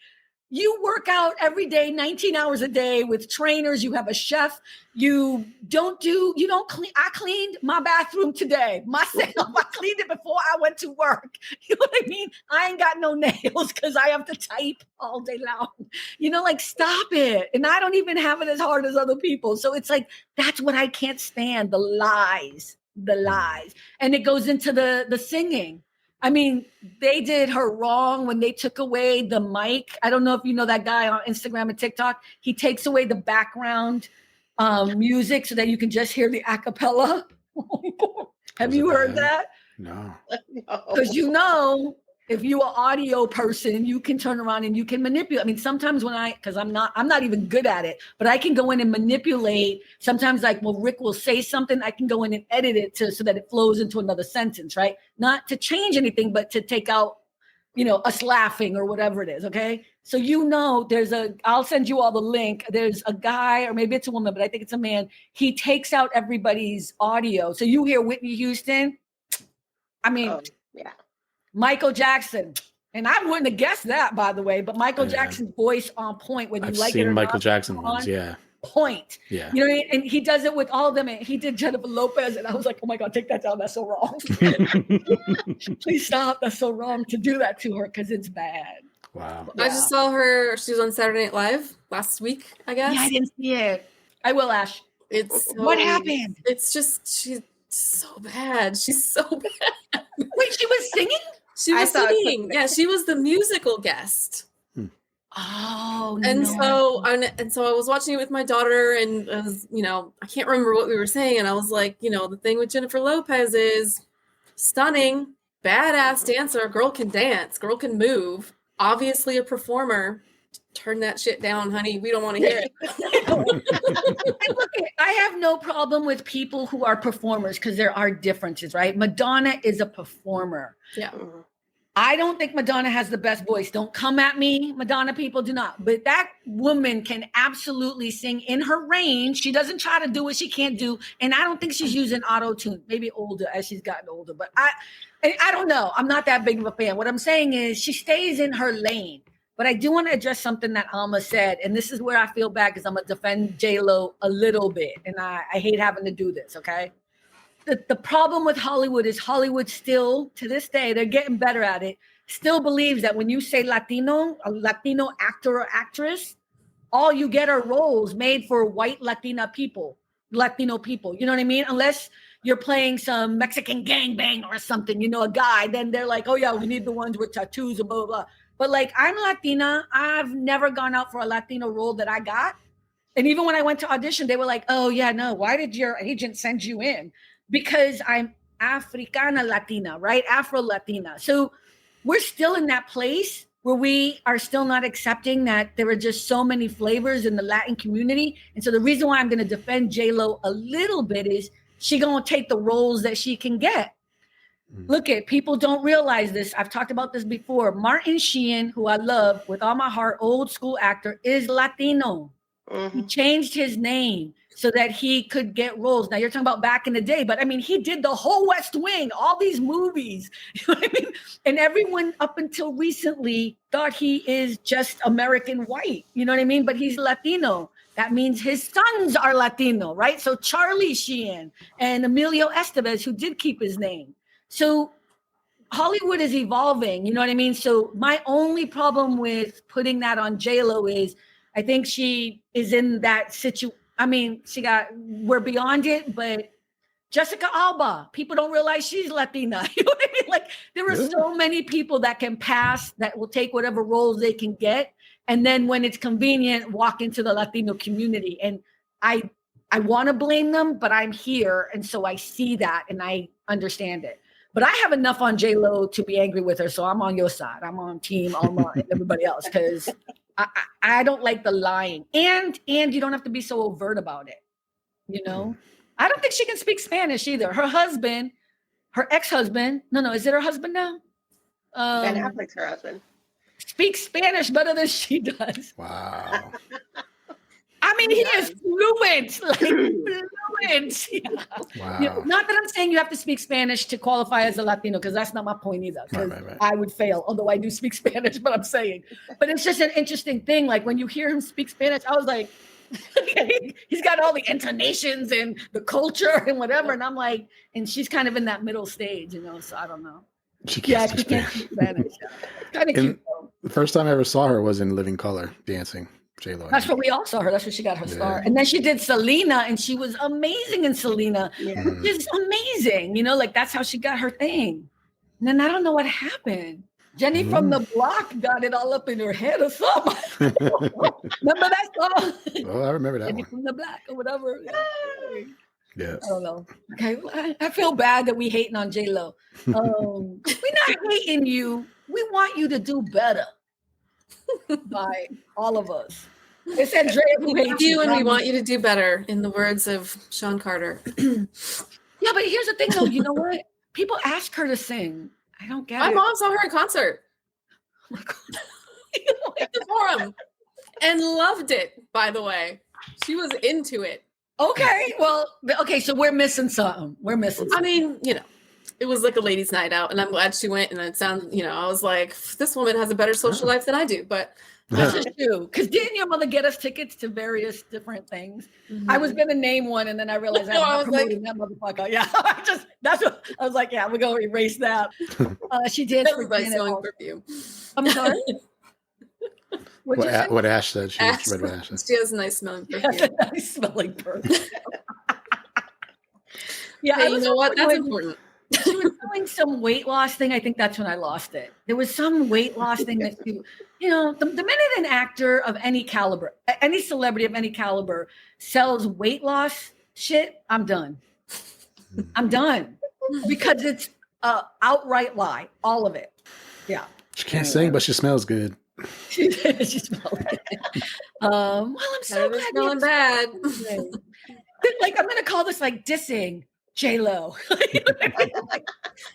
you work out every day, 19 hours a day with trainers. You have a chef. You don't clean. I cleaned my bathroom today myself. I cleaned it before I went to work. You know what I mean? I ain't got no nails because I have to type all day long. You know, like, stop it. And I don't even have it as hard as other people. So it's like, that's what I can't stand, the lies. And it goes into the singing. I mean, they did her wrong when they took away the mic. I don't know if you know that guy on Instagram and TikTok. He takes away the background music so that you can just hear the acapella. Have you heard that? No. Because if you're an audio person, you can turn around and you can manipulate. I mean, sometimes because I'm not even good at it, but I can go in and manipulate. Sometimes Rick will say something, I can go in and edit it so that it flows into another sentence, right? Not to change anything, but to take out, us laughing or whatever it is. Okay. So, I'll send you all the link. There's a guy, or maybe it's a woman, but I think it's a man. He takes out everybody's audio. So you hear Whitney Houston. I mean, yeah. Michael Jackson, and I wouldn't have guessed that, by the way. But Michael Jackson's voice on point. Whether you like it or not, Michael Jackson ones, yeah. Point. Yeah. You know what I mean? And he does it with all of them. And he did Jennifer Lopez, and I was like, oh my God, take that down. That's so wrong. Please stop. That's so wrong to do that to her because it's bad. Wow. I just saw her. She was on Saturday Night Live last week, I guess. Yeah, I didn't see it. I will, Ash. What happened? It's just she's so bad. She's so bad. Wait, she was singing? She was singing. Yeah, she was the musical guest. Oh, and so I was watching it with my daughter, and I can't remember what we were saying, and I was like, the thing with Jennifer Lopez is stunning, badass dancer, girl can dance, girl can move, obviously a performer. Turn that shit down, honey. We don't want to hear it. Look, I have no problem with people who are performers because there are differences, right? Madonna is a performer. Yeah. I don't think Madonna has the best voice. Don't come at me, Madonna people, do not. But that woman can absolutely sing in her range. She doesn't try to do what she can't do. And I don't think she's using auto-tune, maybe older as she's gotten older. But I don't know. I'm not that big of a fan. What I'm saying is she stays in her lane. But I do want to address something that Alma said. And this is where I feel bad because I'm going to defend J-Lo a little bit. And I hate having to do this, okay? the problem with Hollywood is Hollywood still, to this day, they're getting better at it, still believes that when you say Latino, a Latino actor or actress, all you get are roles made for white Latino people. You know what I mean? Unless you're playing some Mexican gangbang or something, a guy, then they're like, oh yeah, we need the ones with tattoos and blah, blah, blah. But like, I'm Latina. I've never gone out for a Latino role that I got. And even when I went to audition, they were like, oh yeah, no, why did your agent send you in? Because I'm Africana Latina, right? Afro Latina. So we're still in that place where we are still not accepting that there are just so many flavors in the Latin community. And so the reason why I'm going to defend J-Lo a little bit is she going to take the roles that she can get. Look at, people don't realize this. I've talked about this before. Martin Sheen, who I love with all my heart, old school actor, is Latino. He changed his name so that he could get roles. Now you're talking about back in the day, but I mean, he did the whole West Wing, all these movies, you know what I mean? And everyone up until recently thought he is just American white, you know what I mean? But he's Latino. That means his sons are Latino, right? So Charlie Sheen and Emilio Estevez, who did keep his name. So Hollywood is evolving, you know what I mean? So my only problem with putting that on J-Lo is I think she is in that situation. I mean, we're beyond it, but Jessica Alba, people don't realize she's Latina. You know what I mean? Like, there are so many people that can pass, that will take whatever roles they can get. And then when it's convenient, walk into the Latino community. And I want to blame them, but I'm here. And so I see that and I understand it. But I have enough on J-Lo to be angry with her. So I'm on your side. I'm on team Alma and everybody else, because I don't like the lying. And you don't have to be so overt about it. I don't think she can speak Spanish either. Her husband, her ex-husband, no, is it her husband now? Ben Affleck's her husband. Speaks Spanish better than she does. Wow. I mean, he is fluent, like fluent. Yeah. Wow. Not that I'm saying you have to speak Spanish to qualify as a Latino, because that's not my point either. Because I would fail, although I do speak Spanish, but I'm saying. But it's just an interesting thing. Like, when you hear him speak Spanish, I was like, okay, he's got all the intonations and the culture and whatever. And I'm like, and she's kind of in that middle stage, so I don't know. She can't speak Spanish. Kind of cute, though. The first time I ever saw her was in Living Color, dancing. J-Lo. That's where we all saw her. That's where she got her star. And then she did Selena, and she was amazing in Selena. Yeah. Just amazing. Like, that's how she got her thing. And then I don't know what happened. Jenny from the Block got it all up in her head or something. Remember that song? Oh, I remember that Jenny one. from the Block or whatever. Yeah. I don't know. Okay. I feel bad that we hating on J-Lo. We're not hating you. We want you to do better. By all of us. It's Andrea who hates you, and we want you to do better, in the words of Sean Carter. Yeah, but here's the thing, though. You know what? People ask her to sing. I don't get it. My mom saw her in concert. At the Forum. And loved it, by the way. She was into it. Okay. Well, so we're missing something. I mean, it was like a ladies' night out, and I'm glad she went. And it sounded, I was like, this woman has a better social life than I do. But this is true. Because didn't your mother get us tickets to various different things? I was going to name one, and then I realized I was promoting that motherfucker. Yeah, that's what I was like. Yeah, we're going to erase that. She did. That was my smelling perfume. I'm sorry. What Ash said. She read what Ash said. She has a nice smelling perfume. She has a nice smelling perfume. Yeah, hey, you know what? That's important. She was doing some weight loss thing. I think that's when I lost it. There was some weight loss thing that the minute an actor of any caliber, any celebrity of any caliber sells weight loss shit, I'm done. I'm done. Because it's outright lie. All of it. Yeah. She can't sing, but she smells good. She smells good. Well, I'm so glad smelling bad. Like, I'm gonna call this like dissing J-Lo.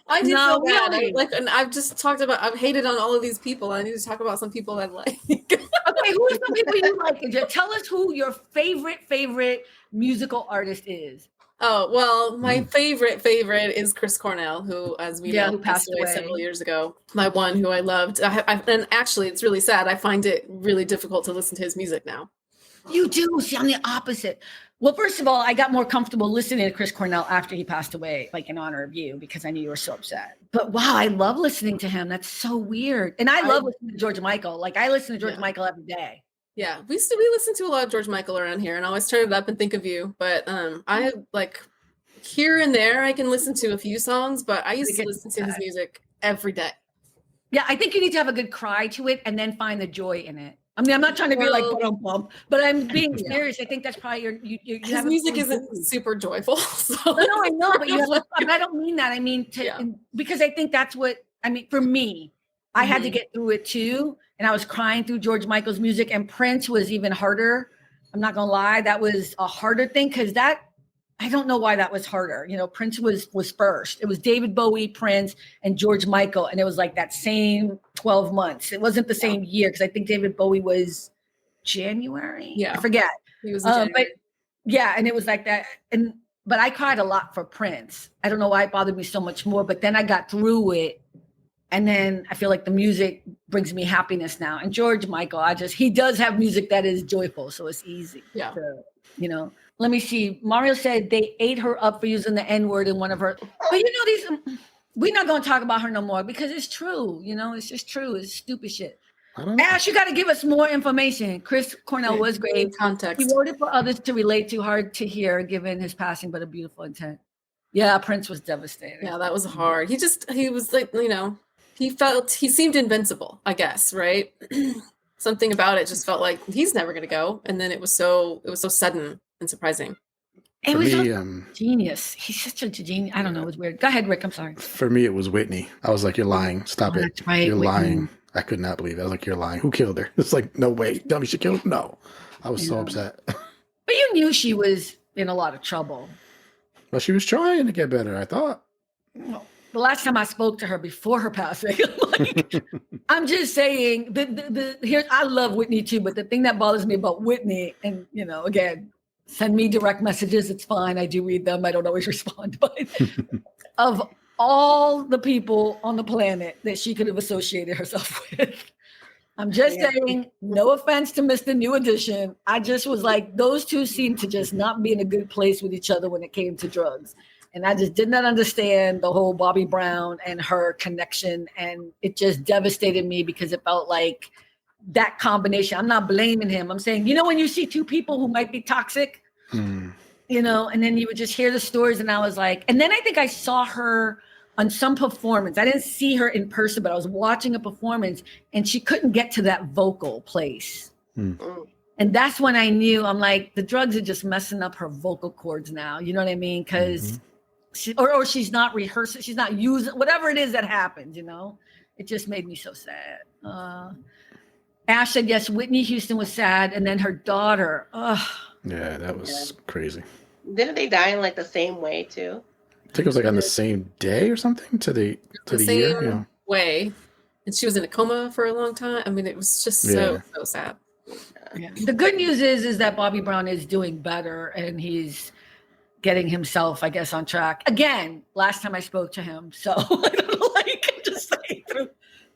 I did so bad. And I've just talked about, I've hated on all of these people. I need to talk about some people I like. Okay, who are some people you like? Tell us who your favorite musical artist is. Oh, well, my favorite is Chris Cornell, who, as we know, passed away several years ago. My one who I loved. And actually, it's really sad. I find it really difficult to listen to his music now. You do. See, I'm the opposite. Well, first of all, I got more comfortable listening to Chris Cornell after he passed away, like in honor of you, because I knew you were so upset. But wow, I love listening to him. That's so weird. And I love listening to George Michael. Like I listen to George Michael every day. Yeah, we listen to a lot of George Michael around here, and I always turn it up and think of you. But I like here and there I can listen to a few songs, but I used to listen to his music every day. Yeah, I think you need to have a good cry to it and then find the joy in it. I mean, I'm not trying to be like, but I'm being serious. I think that's probably his music isn't super joyful. So. No, I know, but you have. But I don't mean that. I mean because I think that's what I mean. For me, I had to get through it too, and I was crying through George Michael's music, and Prince was even harder. I'm not gonna lie, that was a harder thing because I don't know why that was harder. You know, Prince was first. It was David Bowie, Prince, and George Michael. And it was like that same 12 months. It wasn't the same year because I think David Bowie was January. Yeah. I forget. He was January. But yeah, and it was like that. But I cried a lot for Prince. I don't know why it bothered me so much more, but then I got through it. And then I feel like the music brings me happiness now. And George Michael, he does have music that is joyful. So it's easy. Yeah. Let me see. Mario said they ate her up for using the N-word in one of her. But we're not going to talk about her no more because it's true. It's just true. It's stupid shit. Ash, you got to give us more information. Chris Cornell was great. Context. He wrote it for others to relate to, hard to hear, given his passing, but a beautiful intent. Yeah, Prince was devastating. Yeah, that was hard. He was like, he seemed invincible, I guess, right? Something about it just felt like he's never going to go. And then it was so sudden and surprising. It was genius. He's such a genius. I don't know. It was weird. Go ahead, Rick. I'm sorry. For me, it was Whitney. I was like, you're lying. Stop it. That's right. You're Whitney. lying. I could not believe it. I was like, you're lying. Who killed her? It's like, no way. Tell me she killed her? No. I was so upset. But you knew she was in a lot of trouble. Well, she was trying to get better, I thought. Well, the last time I spoke to her before her passing, I'm just saying I love Whitney too, but the thing that bothers me about Whitney, and again, send me direct messages. It's fine. I do read them. I don't always respond, but of all the people on the planet that she could have associated herself with, I'm just saying, no offense to Mr. New Edition. I just was like, those two seemed to just not be in a good place with each other when it came to drugs. And I just did not understand the whole Bobby Brown and her connection. And it just devastated me because it felt like that combination. I'm not blaming him. I'm saying, when you see two people who might be toxic, and then you would just hear the stories. And I was like, and then I think I saw her on some performance. I didn't see her in person, but I was watching a performance and she couldn't get to that vocal place. And that's when I knew, I'm like, the drugs are just messing up her vocal cords now. You know what I mean? Because she's not rehearsing, she's not using, whatever it is that happens, it just made me so sad. Ash said, yes, Whitney Houston was sad. And then her daughter. Yeah, that was crazy. Didn't they die in like the same way too? I think it was like on the same day or something to the year. Way. And she was in a coma for a long time. I mean, it was just so sad. Yeah. The good news is that Bobby Brown is doing better and he's getting himself, I guess, on track. Again, last time I spoke to him. So I don't know, I'm just saying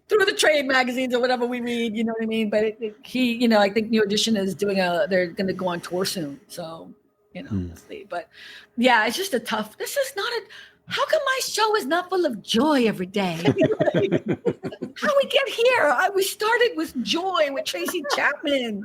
through the trade magazines or whatever we read, you know what I mean? But he, I think New Edition is they're going to go on tour soon. So, we'll see. But yeah, it's just how come my show is not full of joy every day? How we get here? We started with joy with Tracy Chapman.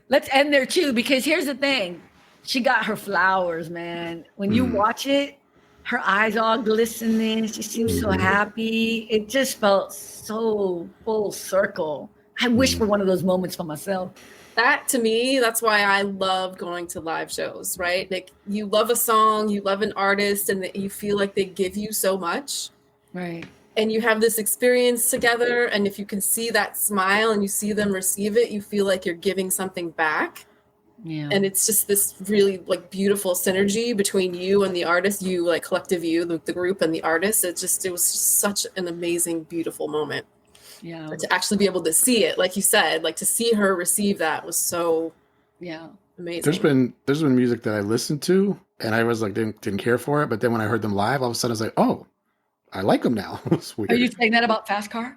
Let's end there too, because here's the thing. She got her flowers, man. When you watch it, her eyes all glistening. She seems so happy. It just felt so full circle. I wish for one of those moments for myself. That, to me, that's why I love going to live shows, right? Like, you love a song, you love an artist, and that you feel like they give you so much. Right. And you have this experience together, and if you can see that smile and you see them receive it, you feel like you're giving something back. Yeah. And it's just this really beautiful synergy between you and the artist, collective you, the group and the artist. It was just such an amazing, beautiful moment. Yeah. But to actually be able to see it, like you said, to see her receive that was so amazing. There's been music that I listened to and I was didn't care for it, but then when I heard them live, all of a sudden I was like, oh, I like them now. It's weird. Are you saying that about Fast Car?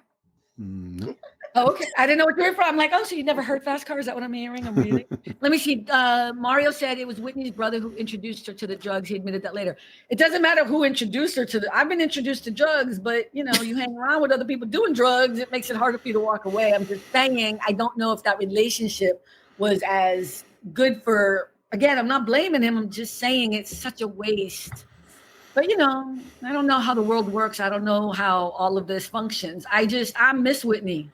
No. Oh, okay. I didn't know what you were from. I'm like, oh, so you never heard Fast Car? Is that what I'm hearing? I'm reading. Let me see. Mario said it was Whitney's brother who introduced her to the drugs. He admitted that later. It doesn't matter who introduced her to I've been introduced to drugs, but you hang around with other people doing drugs. It makes it harder for you to walk away. I'm just saying, I don't know if that relationship was as good for, again, I'm not blaming him. I'm just saying it's such a waste. But, I don't know how the world works. I don't know how all of this functions. I miss Whitney.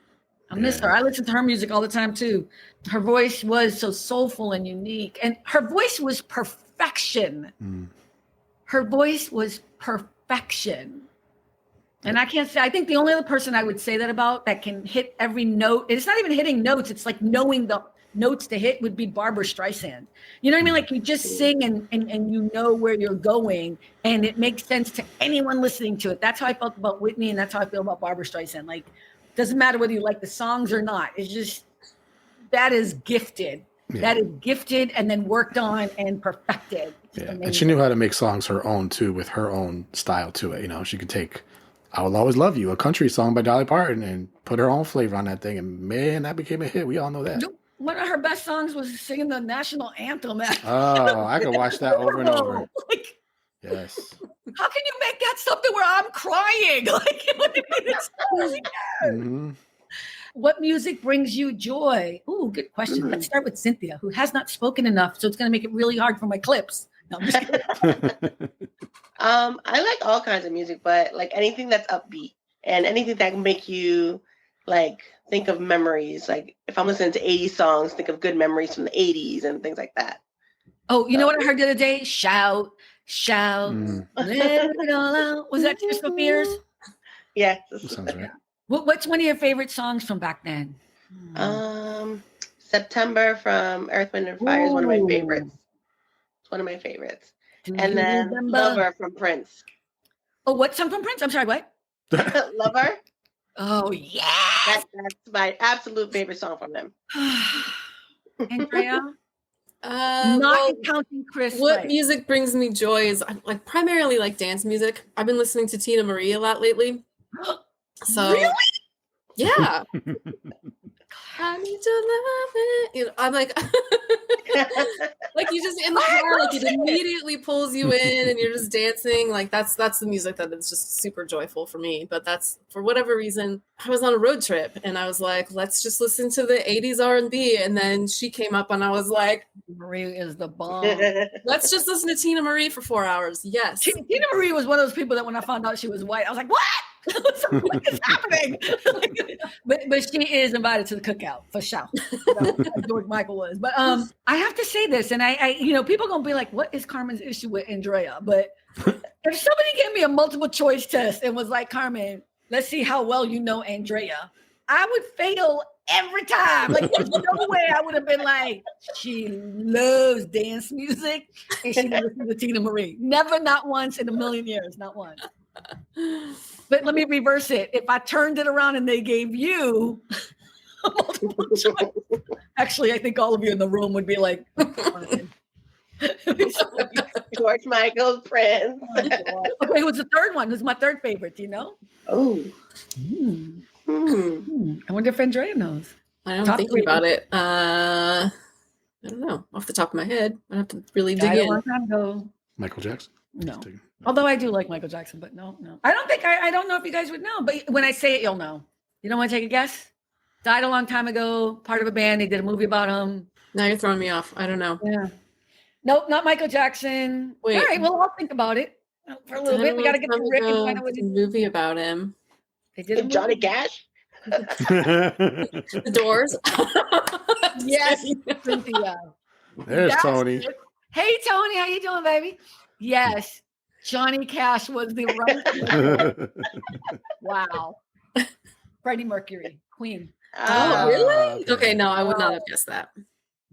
I miss her. I listen to her music all the time, too. Her voice was so soulful and unique. And her voice was perfection. Her voice was perfection. And I can't say, I think the only other person I would say that about that can hit every note, it's not even hitting notes. It's like knowing the notes to hit would be Barbara Streisand. You know what I mean? Like you just sing and you know where you're going and it makes sense to anyone listening to it. That's how I felt about Whitney and that's how I feel about Barbara Streisand. Like, doesn't matter whether you like the songs or not. It's just, that is gifted. Yeah. That is gifted and then worked on and perfected. Yeah. And she knew how to make songs her own too, with her own style to it. She could take I Will Always Love You, a country song by Dolly Parton, and put her own flavor on that thing. And man, that became a hit. We all know that. One of her best songs was singing the national anthem. Oh, I could watch that over and over. Yes. How can you make that something where I'm crying? It's really bad. Mm-hmm. What music brings you joy? Ooh, good question. Mm-hmm. Let's start with Cynthia, who has not spoken enough, so it's going to make it really hard for my clips. No, I'm just kidding. I like all kinds of music, but like anything that's upbeat and anything that can make you like think of memories. Like if I'm listening to 80s songs, think of good memories from the 80s and things like that. Oh, you know what I heard the other day? Shout, let it all out. Was that Tears for Fears? Yeah. That sounds right. What's one of your favorite songs from back then? September from Earth, Wind, and Fire is one of my favorites. It's one of my favorites. And then Lover from Prince. Oh, what song from Prince? I'm sorry, what? Lover. Oh, yeah. That's my absolute favorite song from them. Andrea? Not counting Chris. What music brings me joy is like primarily like dance music. I've been listening to Tina Marie a lot lately. So really? Yeah. I need to love it. I'm like, like you just in the car, like it immediately pulls you in, and you're just dancing. Like that's the music that is just super joyful for me. But that's for whatever reason. I was on a road trip, and I was like, let's just listen to the '80s R&B. And then she came up, and I was like, Marie is the bomb. Let's just listen to Tina Marie for 4 hours. Yes, Tina Marie was one of those people that when I found out she was white, I was like, what? What is happening? but she is invited to the cookout for sure. George Michael was. But I have to say this, and I people are gonna be like, what is Carmen's issue with Andrea? But if somebody gave me a multiple choice test and was like, Carmen, let's see how well you know Andrea, I would fail every time. Like there's no way I would have been like, she loves dance music and she listens to Tina Marie. Never, not once in a million years, not once. But let me reverse it. If I turned it around and they gave you a multiple choice, actually, I think all of you in the room would be like, George Michael, Prince. Okay, what's the third one? Who's my third favorite? Do you know? Oh. I wonder if Andrea knows. I don't think about it. I don't know. Off the top of my head, I have to really dig in. A long time ago. Michael Jackson? No. Although I do like Michael Jackson, but no. I don't know if you guys would know, but when I say it, you'll know. You don't want to take a guess? Died a long time ago, part of a band. They did a movie about him. Now you're throwing me off. I don't know. Yeah. Nope, not Michael Jackson. Wait. All right, well, I'll think about it for a little bit. We got to get to Rick and find out what a movie about him. They did Johnny Cash? The Doors? Yes, Cynthia. There's Tony. Hey, Tony, how you doing, baby? Yes, Johnny Cash was the right. Wow. Freddie Mercury, Queen. Oh, really? Okay, no, I would not have guessed that.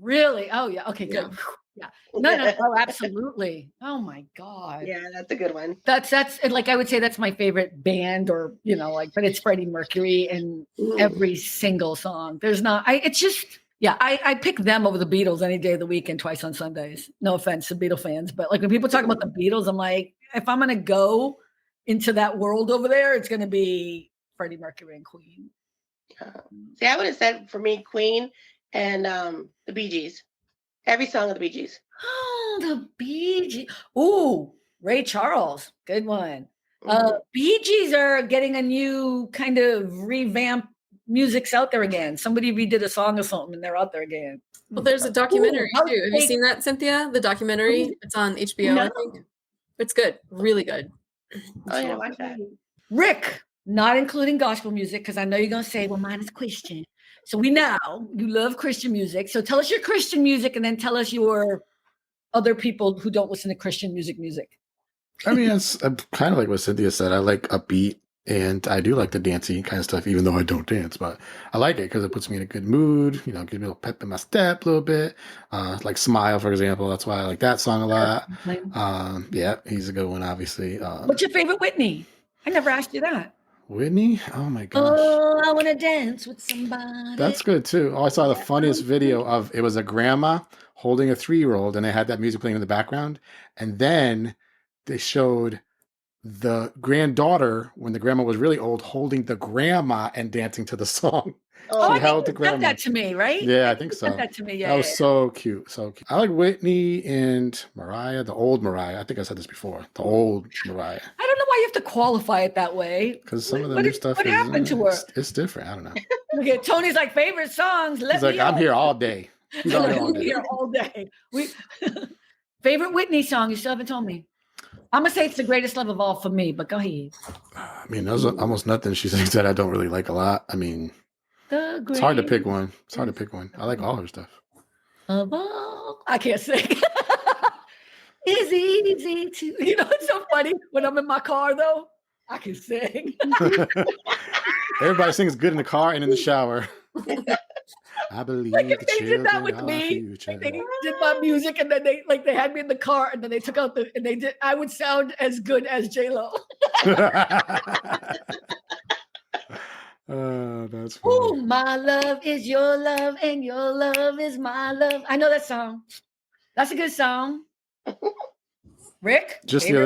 Really? Oh, yeah. Okay, good. Yeah. No. Oh, absolutely. Oh my God. Yeah, that's a good one. That's like I would say that's my favorite band, or but it's Freddie Mercury in every single song. There's not. It's just. Yeah, I pick them over the Beatles any day of the week and twice on Sundays. No offense to Beatle fans, but like when people talk about the Beatles, I'm like, if I'm gonna go into that world over there, it's gonna be Freddie Mercury and Queen. See, I would have said for me Queen and the Bee Gees. Every song of the Bee Gees. Oh, the Bee Gees. Ooh, Ray Charles. Good one. Bee Gees are getting a new kind of revamped music's out there again. Somebody redid a song or something and they're out there again. Well, there's a documentary too. Have you seen that, Cynthia? The documentary? It's on HBO, No. I think. It's good. Really good. Oh, yeah, watch that. Rick, not including gospel music, because I know you're going to say, well, mine is Christian. So we know you love Christian music. So tell us your Christian music and then tell us your other people who don't listen to Christian music. I mean, it's kind of like what Cynthia said. I like upbeat, and I do like the dancey kind of stuff, even though I don't dance. But I like it because it puts me in a good mood. You know, gives me a little pep in my step a little bit. Like "Smile," for example. That's why I like that song a lot. Yeah, he's a good one, obviously. What's your favorite Whitney? I never asked you that. Whitney? Oh my gosh. Oh, I want to dance with somebody. That's good too. Oh, I saw the funniest video of it was a grandma holding a 3-year-old and they had that music playing in the background. And then they showed the granddaughter when the grandma was really old holding the grandma and dancing to the song. Oh, She I held the think you sent grandma. that to me, right? Yeah, I think so. Sent that to me, yeah. That was so cute. So cute. I like Whitney and Mariah, the old Mariah. I think I said this before. The old Mariah. I don't know why you have to qualify it that way. Because some of the new stuff what happened to her? It's different. I don't know. Look at Tony's like favorite songs. He's like, I'm here all day. He's all here all I'm day. here all day. Favorite Whitney song? You still haven't told me. I'm gonna say it's the greatest love of all for me, but go ahead. I mean, there's almost nothing she sings that I don't really like a lot. I mean, it's hard to pick one. I like all her stuff. Of all, I can't sing. It's easy to, it's so funny when I'm in my car though. I can sing. Everybody sings good in the car and in the shower. I believe Like if the they did that with children are me, future. like they did my music and then they had me in the car and then they took out I would sound as good as J-Lo. That's funny. Oh, my love is your love and your love is my love. I know that song. That's a good song. Rick? Just the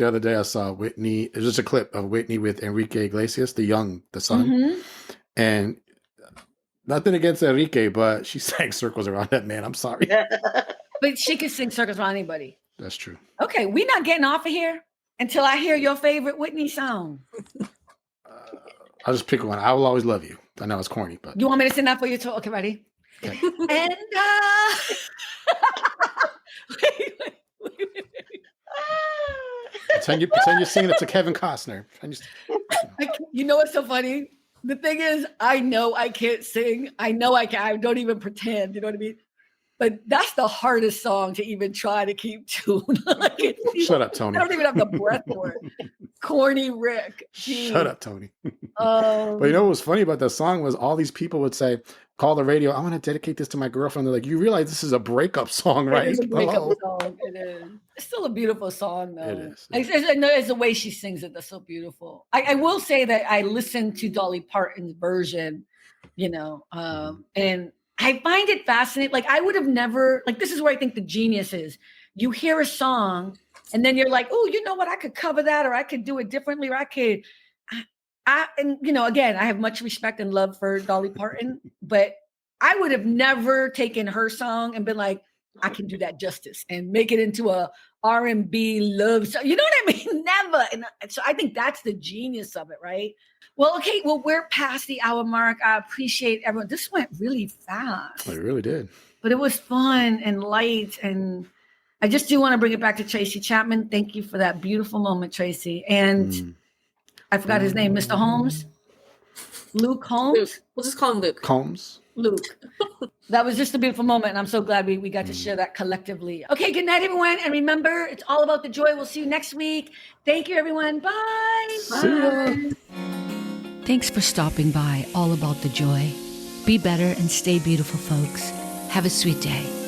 other day I saw Whitney. It was just a clip of Whitney with Enrique Iglesias, the son. Mm-hmm. And nothing against Enrique, but she sang circles around that man. I'm sorry. But she can sing circles around anybody. That's true. Okay, we're not getting off of here until I hear your favorite Whitney song. I'll just pick one. I will always love you. I know it's corny, but You want me to sing that for you too? Okay, ready? okay. And wait. Pretend you're singing it to Kevin Costner. You know what's so funny? The thing is, I know I can't sing. I know I can. I don't even pretend. You know what I mean? But that's the hardest song to even try to keep tune. Shut up, Tony. I don't even have the breath for it. Corny Rick. Jeez. Shut up, Tony. But you know what was funny about that song was all these people would say, call the radio, I want to dedicate this to my girlfriend. They're like, you realize this is a breakup song, right? It is a breakup song. It is. It's still a beautiful song, though. It is. It's the way she sings it that's so beautiful. I will say that I listened to Dolly Parton's version, and I find it fascinating. Like, I would have never, this is where I think the genius is. You hear a song, and then you're like, oh, you know what? I could cover that, or I could do it differently, or I could. Again, I have much respect and love for Dolly Parton, but I would have never taken her song and been like, I can do that justice and make it into a R&B love song. You know what I mean? Never. And so I think that's the genius of it, right? Well, okay. Well, we're past the hour mark. I appreciate everyone. This went really fast. It really did. But it was fun and light. And I just do want to bring it back to Tracy Chapman. Thank you for that beautiful moment, Tracy. And I forgot his name, Mr. Holmes. Luke Holmes? Luke. We'll just call him Luke. Combs. Luke. That was just a beautiful moment. And I'm so glad we got to share that collectively. Okay, good night, everyone. And remember, it's all about the joy. We'll see you next week. Thank you, everyone. Bye. See ya. Thanks for stopping by All About the Joy. Be better and stay beautiful, folks. Have a sweet day.